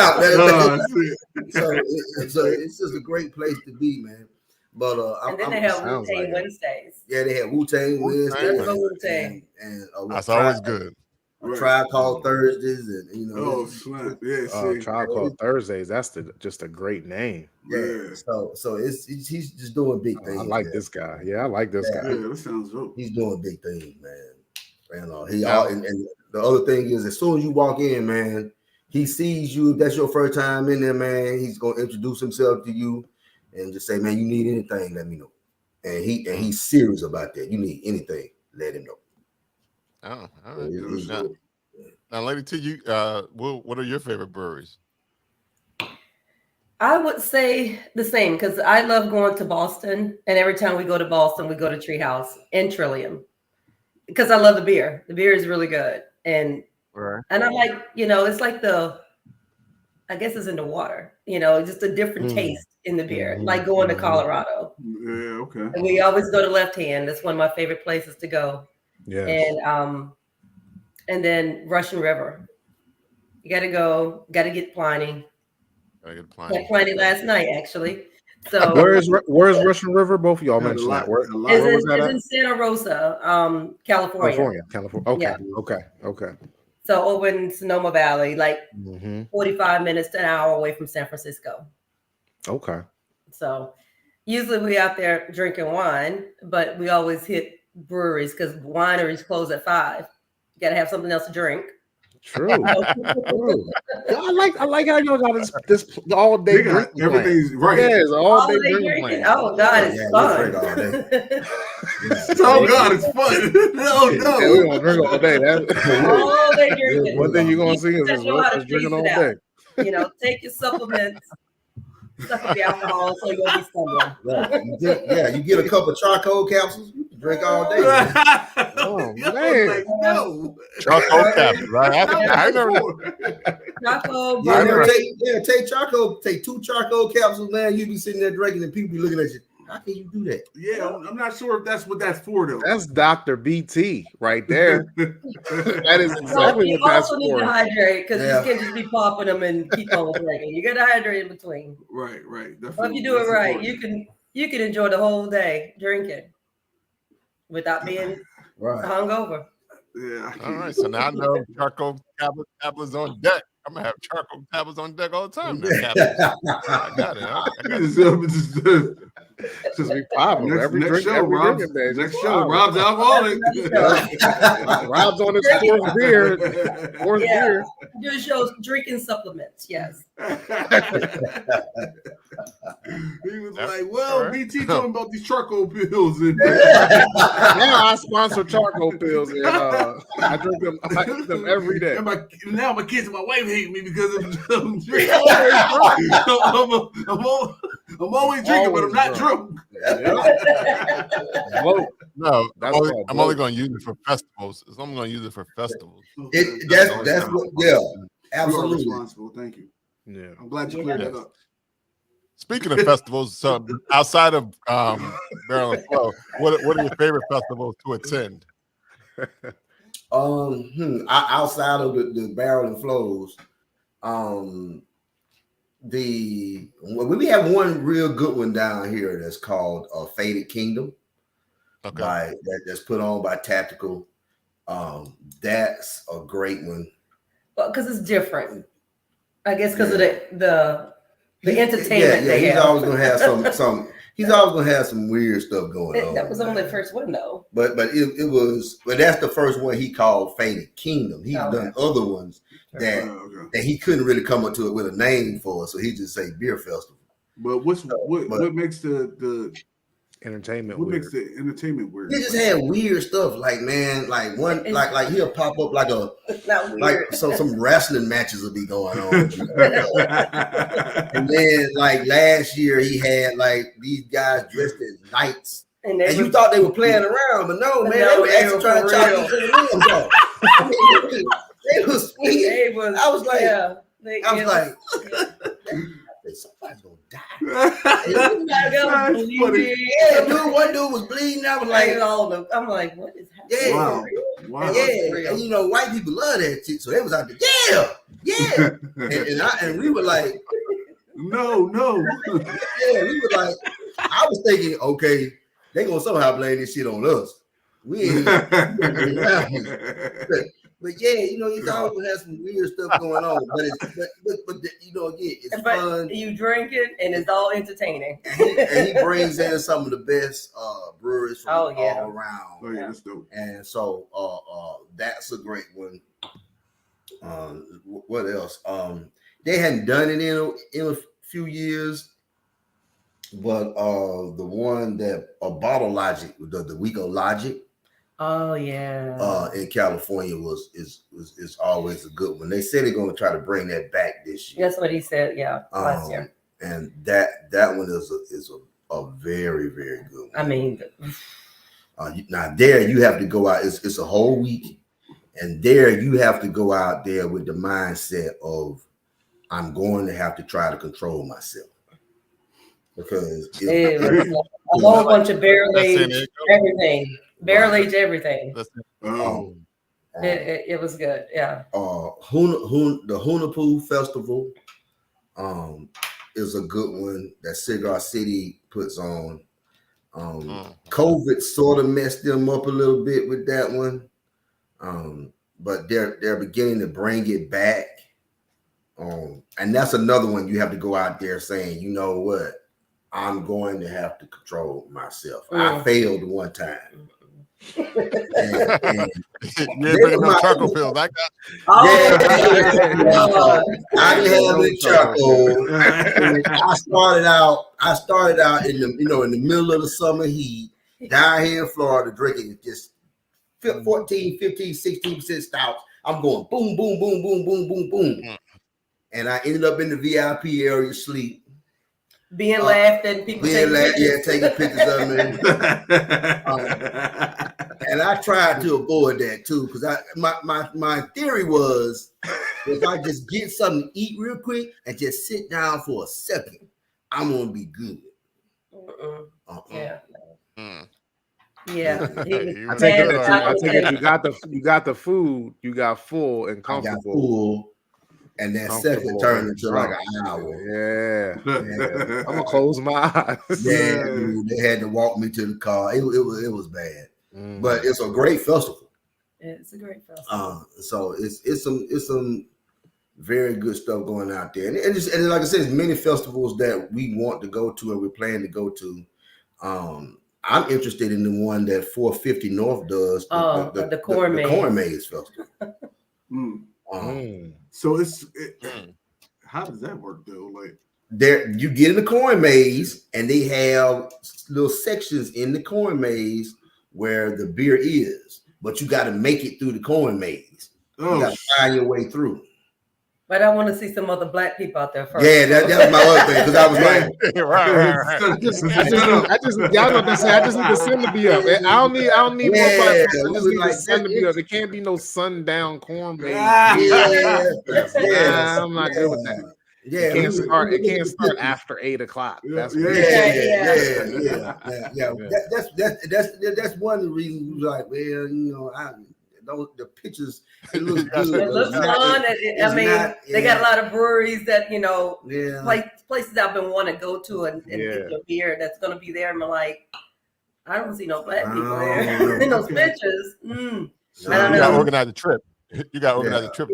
it's just a great place to be, man. But and then they have Wu-Tang Wednesdays. Yeah, they have Wu-Tang Wednesdays. And that's always good. Tribe Called Thursdays, and Tribe Called Thursdays. That's just a great name. Yeah. So he's just doing big things. I like this guy. Yeah, I like this guy. Yeah, that sounds dope. He's doing big things, man. And and the other thing is, as soon as you walk in, man, he sees you. If that's your first time in there, man, he's gonna introduce himself to you and just say, man, you need anything, let me know. And he's serious about that. You need anything, let him know. Oh, all right. Now, Lady T, you what are your favorite breweries? I would say the same because I love going to Boston, and every time we go to Boston, we go to Treehouse and Trillium because I love the beer. The beer is really good, and I like, it's like I guess it's in the water, just a different taste in the beer, like going to Colorado. Yeah, okay. And we always go to Left Hand. That's one of my favorite places to go. Yeah. And then Russian River. You got to get Pliny. Had Pliny last night, actually. So where's Russian River? Both of y'all mentioned that. Where was that at? It's in Santa Rosa, California. Okay. Yeah. Okay. So over in Sonoma Valley, like 45 minutes to an hour away from San Francisco. Okay. So usually we out there drinking wine, but we always hit breweries because wineries close at 5. You got to have something else to drink. True. True. Yeah, I like how y'all got this all day drinking. Everything's right. Yeah, it's all day drinking. Oh God, it's fun. Oh God, it's fun. No. Yeah, we gonna drink all day. All day drinking. One thing you're gonna see is drinking all day. Take your supplements. Suck up the alcohol so you won't be stumbling. Right. You get a couple of charcoal capsules, you can drink all day. Oh man, no charcoal capsules, right? I know. Charcoal. Take charcoal. Take 2 charcoal capsules, man. You be sitting there drinking, and people be looking at you. How can you do that? Yeah, I'm not sure if that's what that's for, though. That's Dr. BT right there. That is exactly what that's for. You also need to hydrate because you can't just be popping them and keep on drinking. You got to hydrate in between. Right. Well, if you do it right, important. you can enjoy the whole day drinking without being hungover. Yeah. All right. So now I know charcoal tablets on deck. I'm gonna have charcoal tablets on deck all the time now. I got it. Just be popping every drinking day. Next show, Rob's alcoholic. Rob's on his 4th beer. Beer. Do shows drinking supplements. Yes. He was like, "Well, BT talking about these charcoal pills." Now I sponsor charcoal pills, and I drink them. I eat them every day. Now my kids and my wife hate me because I'm drinking. I'm always drinking, but I'm not drunk. No, I'm only going to use it for festivals. I'm going to use it for festivals. That's what. Yeah, absolutely. Responsible. Thank you. Yeah, I'm glad you cleared that up. Speaking of festivals, so outside of Barrel and Flow, what are your favorite festivals to attend? Outside of the Barrel and Flows, we have one real good one down here that's called Faded Kingdom. Okay. That's put on by Tactical. That's a great one. Well, because it's different. I guess because of the entertainment. He's always gonna have some. He's always gonna have some weird stuff going on. That was only the first one, though. But that's the first one he called Faded Kingdom. He's done other ones that he couldn't really come up to it with a name for, so he just say beer festival. But what makes the entertainment weird? Makes the entertainment weird? He just had weird stuff, like he'll pop up like some wrestling matches will be going on. And then like last year he had like these guys dressed as knights. And you thought they were playing around, but no, man, they were actually trying to chop each other. They was swinging. I was like, somebody's gonna die. One dude was bleeding. I was like, I'm like, what is happening? Wow. Yeah. And white people love that shit, so they was out there, and we were like, no. Yeah, we were like, I was thinking, okay, they gonna somehow blame this shit on us. We ain't. But he's always gonna have some weird stuff going on. But it's fun. You drink it, and it's all entertaining. and he brings in some of the best brewers from all around. Oh yeah, that's dope. And so that's a great one. What else? They hadn't done it in a few years, but the one that Bottle Logic, the Week of Logic. Oh yeah. In California is always a good one. They say they're going to try to bring that back this year. That's what he said. Yeah, last year. And that one is a very, very good one. I mean, now there you have to go out. It's a whole week, and there you have to go out there with the mindset of I'm going to have to try to control myself, because it was a whole bunch of barrel aged everything, barrel aged everything. It was good. Yeah. The Hunapu Festival is a good one that Cigar City puts on. COVID sort of messed them up a little bit with that one, but they're beginning to bring it back. And that's another one you have to go out there saying, you know what, I'm going to have to control myself. I failed one time. And you ain't bringing no charcoal pills. I got. I didn't have any charcoal. I started out in the middle of the summer heat down here in Florida, drinking just 14, 15, 16% stouts. I'm going boom, boom, boom, boom, boom, boom, boom. And I ended up in the VIP area sleep. Being laughed at, people taking pictures of me. And I tried to avoid that too, because my theory was, if I just get something to eat real quick and just sit down for a second, I'm gonna be good. Yeah. I take it you got the food, you got full and comfortable. And then second turned into like an hour. Yeah. I'm gonna close my eyes. They had to walk me to the car. It was bad, but it's a great festival. It's a great festival. So it's some very good stuff going out there, and like I said, there's many festivals that we want to go to and we plan to go to. I'm interested in the one that 450 North does. The Corn Maze Festival. So how does that work though? Like, there, you get in the corn maze, and they have little sections in the corn maze where the beer is, but you got to make it through the corn maze. You got to find your way through. But I want to see some other black people out there first. Yeah, that's my other thing, because I was like, I just y'all know what they say. I just need the sun to be up. I don't need more black people. I just need the sun to be up. There can't be no sundown corn maze. I'm not good with that. Yeah, it can't start after 8 o'clock. That's That's one of the reasons. Like, the pictures, it looks good. It looks fun. They got a lot of breweries that places I've been wanting to go to and get your beer that's going to be there. And I'm like, I don't see no black people there in those pictures. I don't know. You got to organize a trip. You got to organize a trip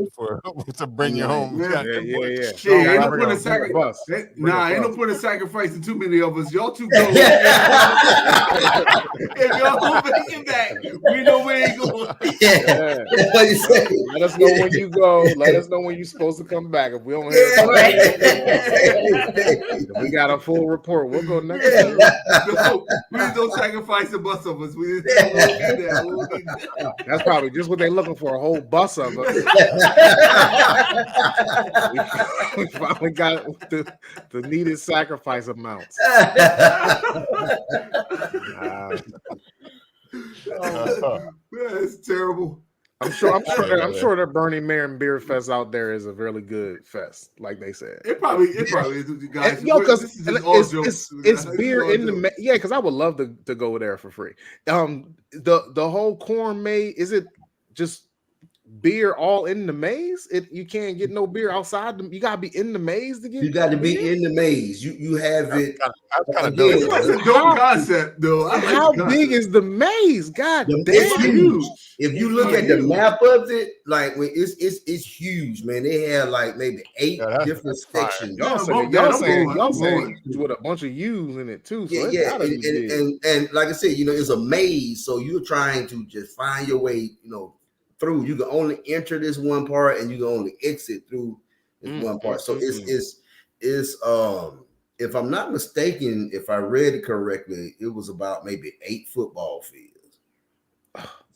to bring you home. Shit, ain't no point in sacrifice. Ain't no point in sacrificing too many of us. Y'all two go. If y'all don't make it back, we know we ain't going. Let us know when you go. Let us know when you're supposed to come back. If we don't have if we got a full report, we'll go next time. Please don't sacrifice the bus of us. That's probably just what they're looking for, a whole bus of us. We finally got the needed sacrifice amounts. That's terrible. I'm sure that Burning Man Beer Fest out there is a really good fest, like they said. It probably is, guys. Because it's beer in the because I would love to go there for free. The whole corn maze, is it just beer all in the maze? You can't get no beer outside. You gotta be in the maze to get. You got to be in the maze. You have it. That's a dope concept, though. How big is the maze? God damn, it's huge. If you look at the map of it, like it's huge, man. They have like maybe 8 different sections. Y'all saying with a bunch of U's in it too. So and like I said, it's a maze. So you're trying to just find your way, through. You can only enter this one part, and you can only exit through this one part. So it's if I'm not mistaken, if I read it correctly, it was about maybe 8 football fields.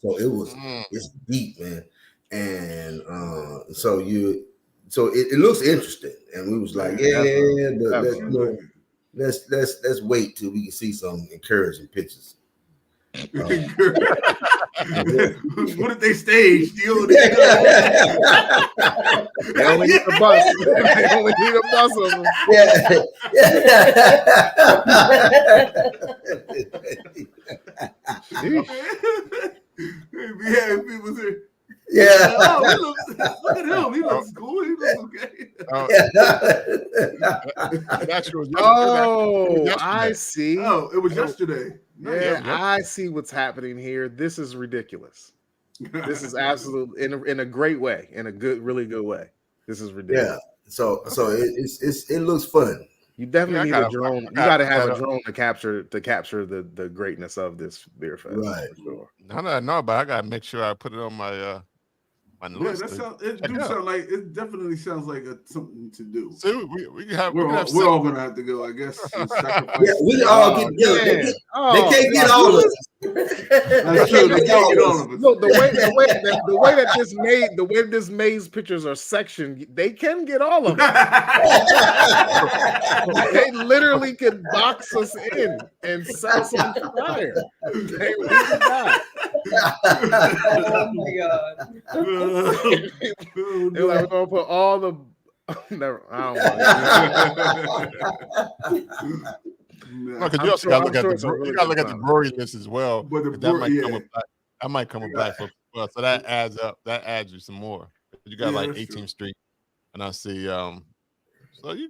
So it was it's deep, man. And so it looks interesting. And we was like, but let's wait till we can see some encouraging pictures. What if they staged? They only need a bus. They only need a bus of them. We had people say, yeah. Look at him. He looks cool. He looks okay. I see. Oh, it was yesterday. Yeah, I see what's happening here. This is ridiculous. This is absolute in a great way, in a good, really good way. This is ridiculous. Yeah. So it looks fun. You definitely need a drone. You got to have a drone to capture the greatness of this beer fest. Right. For sure. No, but I got to make sure I put it on my list. It definitely sounds like something to do. So we're all gonna have to go, I guess. Yeah, we all get together. They can't get all of us. That's true. They can't get all of us. No, the way that this maze pictures are sectioned, they can get all of them. They literally could box us in and set us on fire. They really got. Oh my god. They're like, we're gonna put all the never. I don't know. Because you also got to look at the brewery list as well. But that might come with black folks as well. So that adds up. That adds you some more. You got like 18th Street, and I see. So you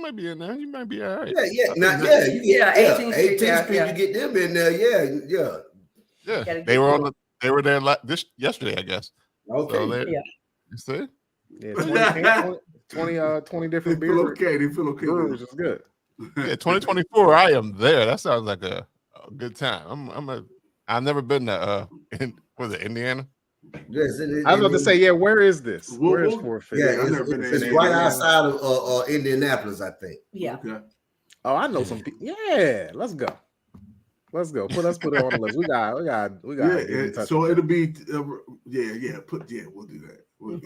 might be in there. You might be all right. Yeah. 18th Street. You get them in there. Yeah. They were there yesterday, I guess. Okay. So you see? Yeah, 20 different beers. They feel okay. Brewers is good. Yeah, 2024. I am there. That sounds like a good time. I've never been to was it Indiana? Yes, I was about to say, yeah. Where is this? Where is Fort Fit? Yeah, it's right outside of Indianapolis, I think. Yeah. Okay. Oh, I know some people. Yeah, let's go. Let's go. Put it on the list. We got. Yeah, so it'll be. We'll do that. We'll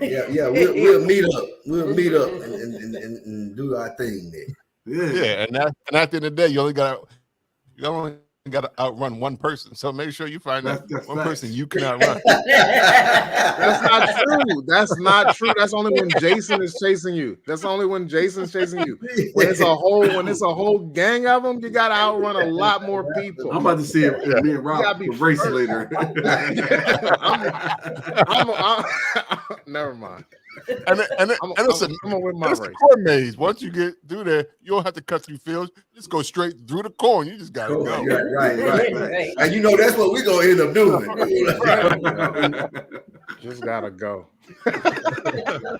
meet up. We'll meet up and do our thing there. Yeah, and at the end of the day, you only got to outrun one person. So make sure you find that one person you can outrun. That's not true. That's not true. That's only when Jason is chasing you. That's only when Jason's chasing you. When it's a whole gang of them, you got to outrun a lot more people. I'm about to see if me and Rob will race later. Never mind. And it's a corn maze. Once you get through there, you don't have to cut through fields. Just go straight through the corn. You just gotta go. Right. And that's what we're gonna end up doing. Just gotta go.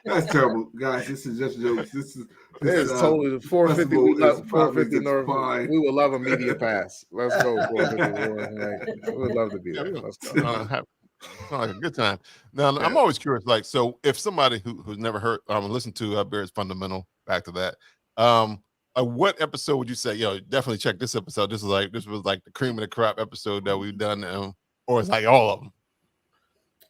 That's terrible, guys. This is just jokes. This is totally 450. We love 450 North. We would love a media pass. Let's go 450. We would love to be there. Let's go. Like a good time. Now, I'm always curious. Like, so if somebody who's never heard, listened to Beer is Fundamental, back to that. What episode would you say? Definitely check this episode. This was like the cream of the crop episode that we've done, or it's like all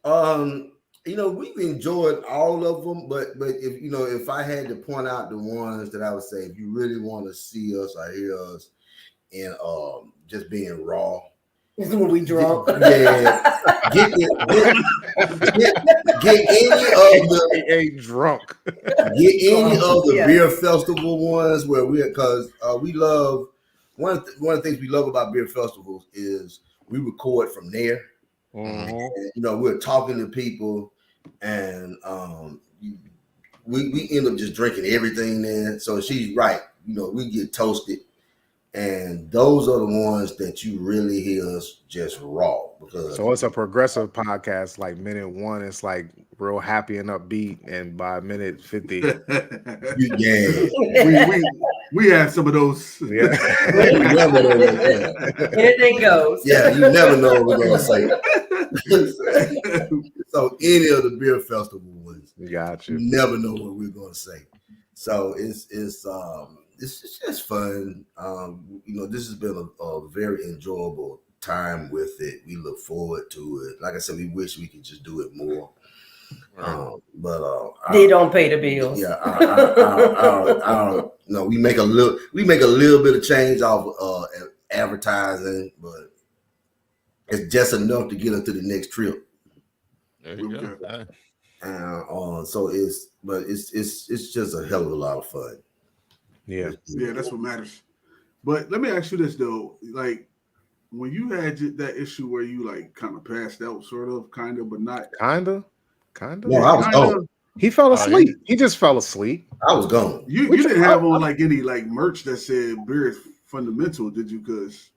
of them. We've enjoyed all of them, but if I had to point out the ones that I would say, if you really want to see us or hear us in just being raw. This is when we drunk. Yeah. Get any of the drunk. Get any of the beer festival ones where because we love one of the things we love about beer festivals is we record from there. Mm-hmm. And, we're talking to people and we end up just drinking everything there. So she's right. We get toasted. And those are the ones that you really hear us just raw. So it's a progressive podcast. Like minute 1, it's like real happy and upbeat, and by minute 50, we had some of those. Yeah, anything goes. Yeah, you never know what we're gonna say. So any of the beer festival ones, got you. You never know what we're gonna say. So it's just fun. This has been a very enjoyable time with it. We look forward to it. Like I said, we wish we could just do it more. Right. But they don't pay the bills. Yeah, no, we make a little bit of change off advertising, but it's just enough to get us to the next trip. There you go. So it's just a hell of a lot of fun. Yeah, that's what matters. But let me ask you this though, like when you had that issue where you like kind of passed out, sort of, kind of, but not kind of. No, I was gone. He fell asleep. He just fell asleep. I was gone. You didn't have on like any like merch that said beer is fundamental, did you? Because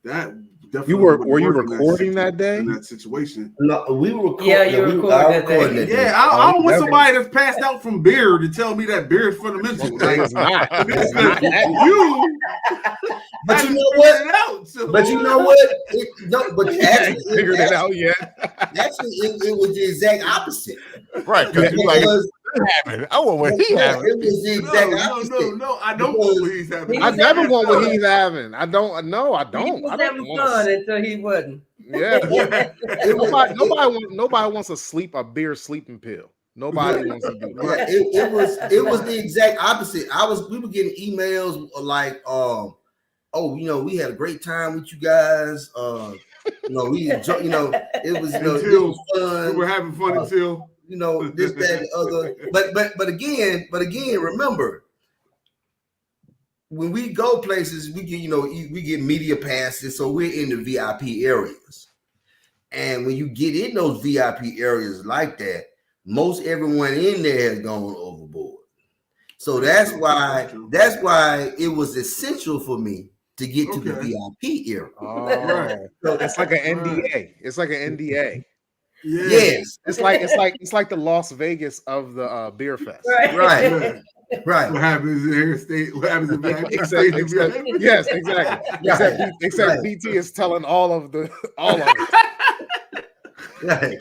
that definitely were you recording that day in that situation? No, we were recording. Yeah, you recorded that day. Yeah, I don't want somebody that's passed out from beer to tell me that beer is fundamental. Like, it's not. But you know what? But you know what? But you actually figured it out yet. Actually, it was the exact opposite. Right, because you like, I want what he having. It was the exact opposite. No, I don't want what he's having. I never want what he's having. I don't. He was having fun until he wasn't. Yeah. Nobody wants a beer sleeping pill. Nobody wants to do that. Yeah, it was the exact opposite. We were getting emails like, we had a great time with you guys. We enjoy, it was, it was fun. We were having fun until, this, that, and other. But again, remember, when we go places, we get media passes, so we're in the VIP areas. And when you get in those VIP areas like that, most everyone in there has gone overboard. So that's why it was essential for me to get to the VIP area. Right. So it's like an NDA. It's like an NDA. Yes. It's like the Las Vegas of the beer fest. Right. Right. What happens in Air State? What happens in VIP? Yes, exactly. Except BT is telling all of it. Right.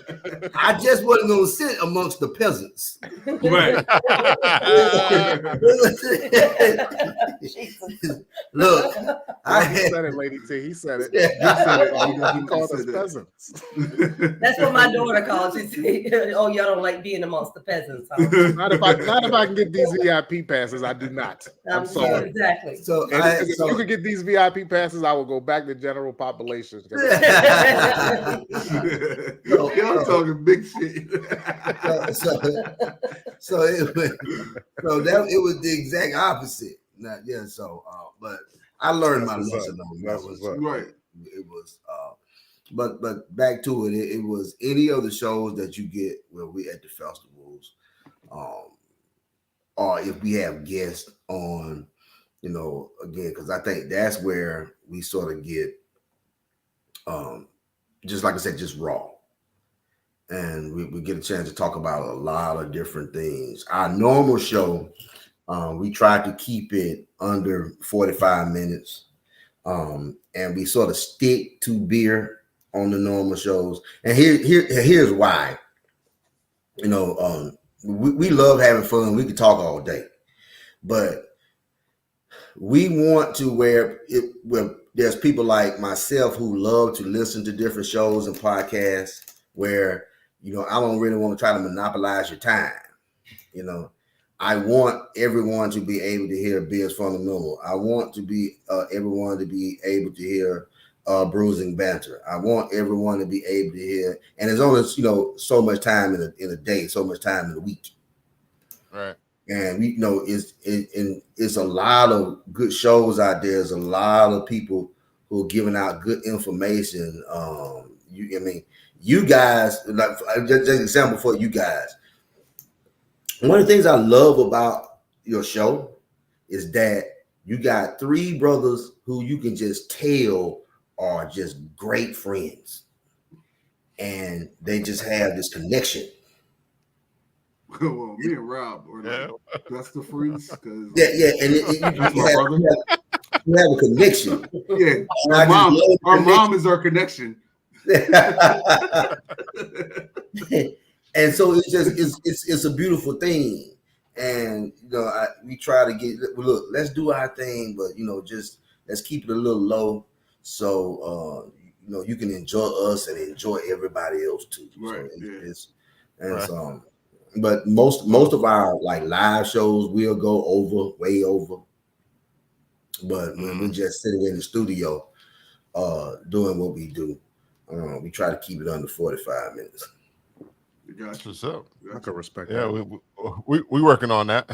I just wasn't going to sit amongst the peasants. Right. Look, he said it, Lady T. He said it. He said it. He called us peasants. That's what my daughter calls. She said, "Oh, y'all don't like being amongst the peasants." Huh? Not if I can get these VIP passes. I do not. I'm sorry. Exactly. So if you could get these VIP passes, I will go back to general population. Y'all talking big shit. So it was the exact opposite. But I learned my lesson on that. Right. It was but back to it. It was any of the shows that you get where we at the festivals, or if we have guests on, again, because I think that's where we sort of get, just like I said, just raw. And we get a chance to talk about a lot of different things. Our normal show, we tried to keep it under 45 minutes. And we sort of stick to beer on the normal shows. And here's why. We love having fun. We can talk all day. But we want to where there's people like myself who love to listen to different shows and podcasts where I don't really want to try to monopolize your time. I want everyone to be able to hear Beer's Fundamental. I want to be everyone to be able to hear Bruising Banter. I want everyone to be able to hear, and there's only so much time in a day, so much time in a week. Right. And it's a lot of good shows out there. There's a lot of people who are giving out good information. You guys, like just an example for you guys. One of the things I love about your show is that you got three brothers who you can just tell are just great friends, and they just have this connection. Well, me and Rob are that's the friends. Yeah, and you have a connection. Yeah, our mom is our connection. And so it's a beautiful thing, and we try to let's do our thing, but just let's keep it a little low, so you can enjoy us and enjoy everybody else too. Right. So but most of our like live shows will go way over. But when we're just sitting in the studio doing what we do, we try to keep it under 45 minutes. What's up? I can respect that. Yeah, we working on that.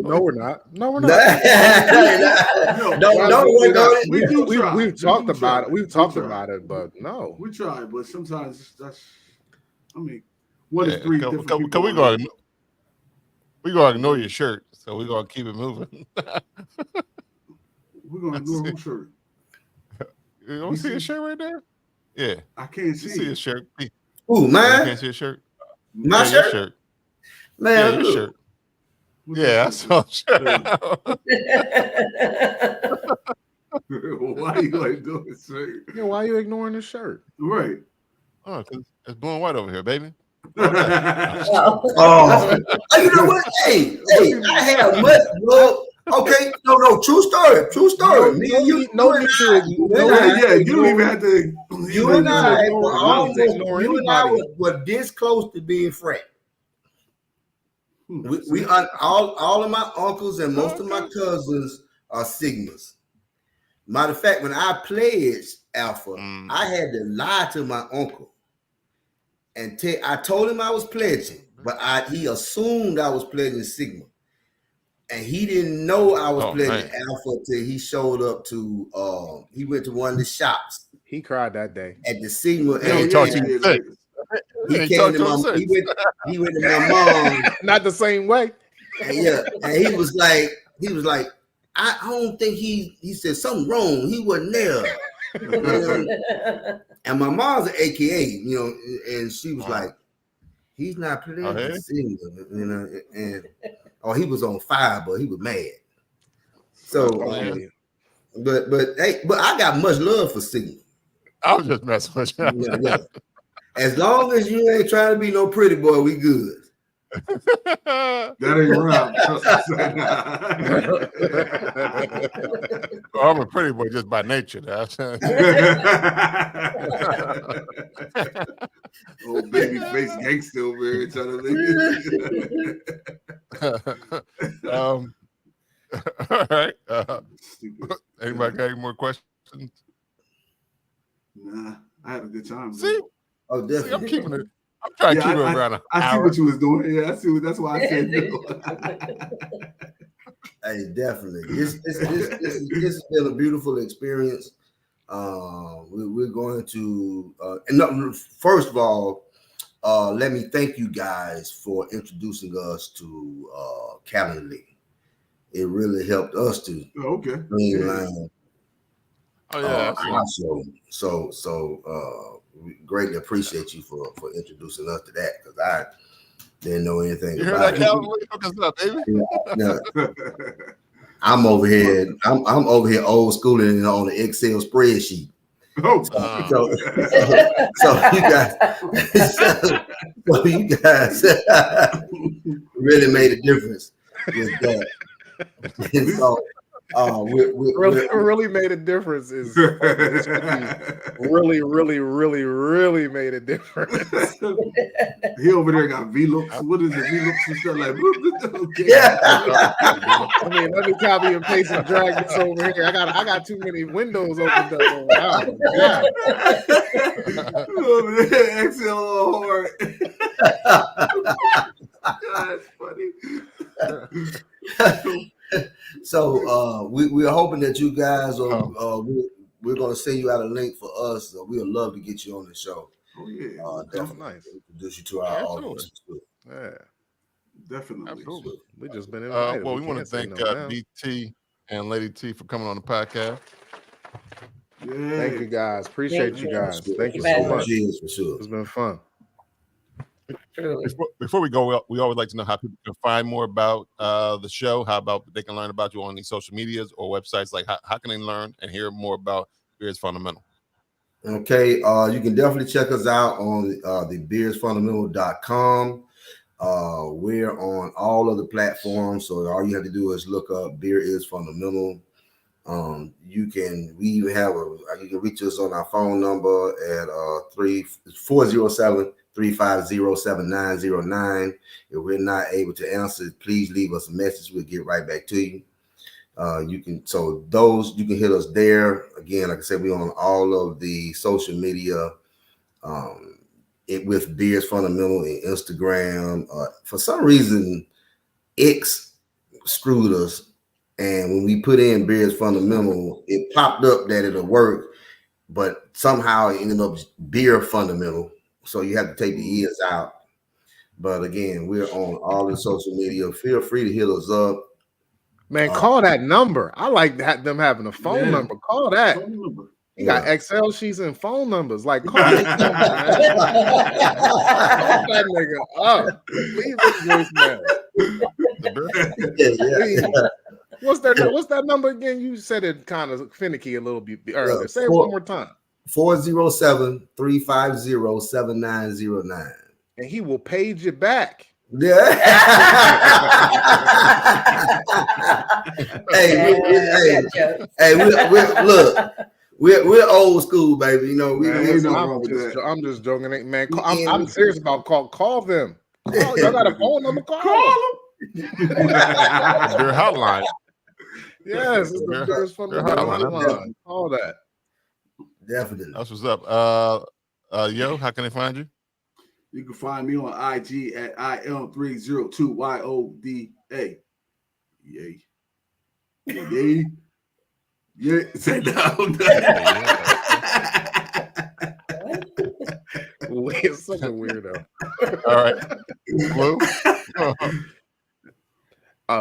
No, we're not. Don't work on it. We've talked about it. We've talked about it, but no. We try, but sometimes that's. I mean, what is three different people? We gonna ignore your shirt, so we're gonna keep it moving. We're gonna ignore whose shirt? You don't see a shirt right there? Yeah, I can't see a shirt. Ooh, man, you can't see a shirt. My shirt? Man, your shirt. Yeah, I saw a shirt. Why you like doing this shirt? Yeah, why are you ignoring the shirt? Right. Oh, because it's blue and white over here, baby. You know what? Hey, I have much love. Okay, no, true story. You don't even have to. You and I were this close to being friends. We all of my uncles and most of my cousins are Sigmas. Matter of fact, when I pledged Alpha, I had to lie to my uncle and I told him I was pledging, but he assumed I was pledging Sigma. And he didn't know I was pledging Alpha till he showed up to he went to one of the shops. He cried that day at the Sigma. He came to he went to my mom. Not the same way. And he was like, I don't think he said something wrong. He wasn't there. And my mom's an AKA, and she was like, he's not pledging Sigma, and he was on fire, but he was mad. So, but I got much love for Sigma. I was just messing with you. Yeah. As long as you ain't trying to be no pretty boy, we good. That ain't right. I'm a pretty boy just by nature. Old baby face gangster over here trying to make all right. Anybody got any more questions? Nah, I had a good time. See? Oh, definitely. I'm keeping it. I'm trying to keep it around an hour. I see what you was doing. Yeah, I see. That's why I said no. Hey, definitely. This has been a beautiful experience. We're going to first of all, let me thank you guys for introducing us to Calendly. It really helped us to streamline. So we greatly appreciate you for introducing us to that, because I didn't know anything about it. I'm over here old schooling on the Excel spreadsheet. So you guys really made a difference with that. And so really made a difference is really made a difference. He over there got V-looks. What is it? V-looks and stuff like. Okay. Yeah. I mean, let me copy and paste and drag this over here. I got too many windows opened up. Oh, God. Over there, Excel all hard. That's funny. So we are hoping that you guys are we're going to send you out a link for us. We would love to get you on the show. Oh yeah, definitely nice. Introduce you to our audience. Yeah, definitely. Absolutely. We just been invited. Well, we want to thank BT and Lady T for coming on the podcast. Yeah. Thank you guys. Appreciate you guys. Thank you so much. Cheers for sure. It's been fun. Before we go, we always like to know how people can find more about the show, how about they can learn about you on these social medias or websites. Like how can they learn and hear more about Beer's Fundamental? Okay, you can definitely check us out on the beersfundamental.com. We're on all of the platforms, so all you have to do is look up Beer is Fundamental. You can reach us on our phone number at 407-350-7909. If we're not able to answer, please leave us a message. We'll get right back to you. You can hit us there. Again, like I said, we're on all of the social media with Beers Fundamental and Instagram. For some reason, X screwed us. And when we put in Beers Fundamental, it popped up that it'll work, but somehow it ended up Beer Fundamental. So you have to take the ears out. But again, we're on all the social media. Feel free to hit us up. Man, call that number. I like them having a phone number. Call that. You got Excel sheets and phone numbers. Like, call this number, man. Call that nigga up. Leave this voicemail. What's that number again? You said it kind of finicky a little bit earlier. Say it one more time. 407-350-7909. And he will page you back. Yeah. We're old school, baby. You know, I'm just joking, man. I'm serious about call them. Y'all got a phone number? Call them. Their hotline. Yes, it's the Beers Fundamental hotline. All that. Definitely. That's what's up. Yo, how can they find you? You can find me on IG at IM302YODA. Yay. Yay. Yeah. Say no. It's such a weirdo. All right. Lou?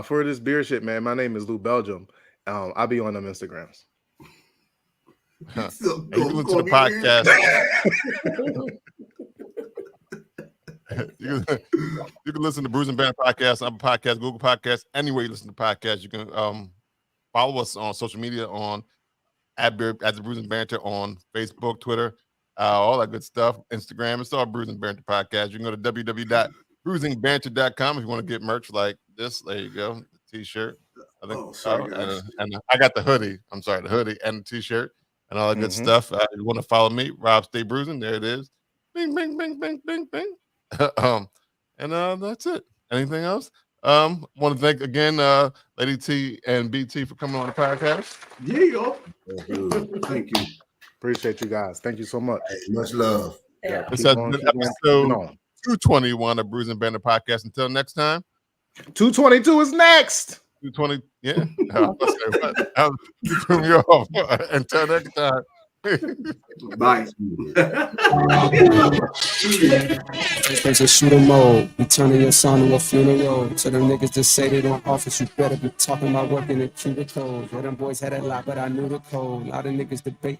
For this beer shit, man, my name is Lou Belgium. I'll be on them Instagrams. You can listen to the podcast. You can listen to Brews and Banter podcast, Apple Podcast, Google Podcast, anywhere you listen to podcasts. You can follow us on social media on at the Brews and Banter on Facebook, Twitter, all that good stuff. Instagram. It's all Brews and Banter podcast. You can go to www.brewingbanter.com if you want to get merch like this. There you go, the t-shirt. I think, and I got the hoodie. I'm sorry, the hoodie and the t-shirt and all that good stuff. If you want to follow me, Rob Stay Bruising. There it is. Bing, bing, bing, bing, bing, bing. And that's it. Anything else? Want to thank again Lady T and BT for coming on the podcast. Yeah. Thank you. Appreciate you guys. Thank you so much. Hey, much love. Yeah. This has been episode 221 of Brews and Banter podcast. Until next time. 222 is next. 220. Yeah. You threw me off. Until next time. Bye. There's a shooter mode. You turning your son to a funeral. So them niggas just say they don't office. You better be talking about working in cubicles. Yeah, them boys had a lot, but I knew the code. A lot of niggas debating.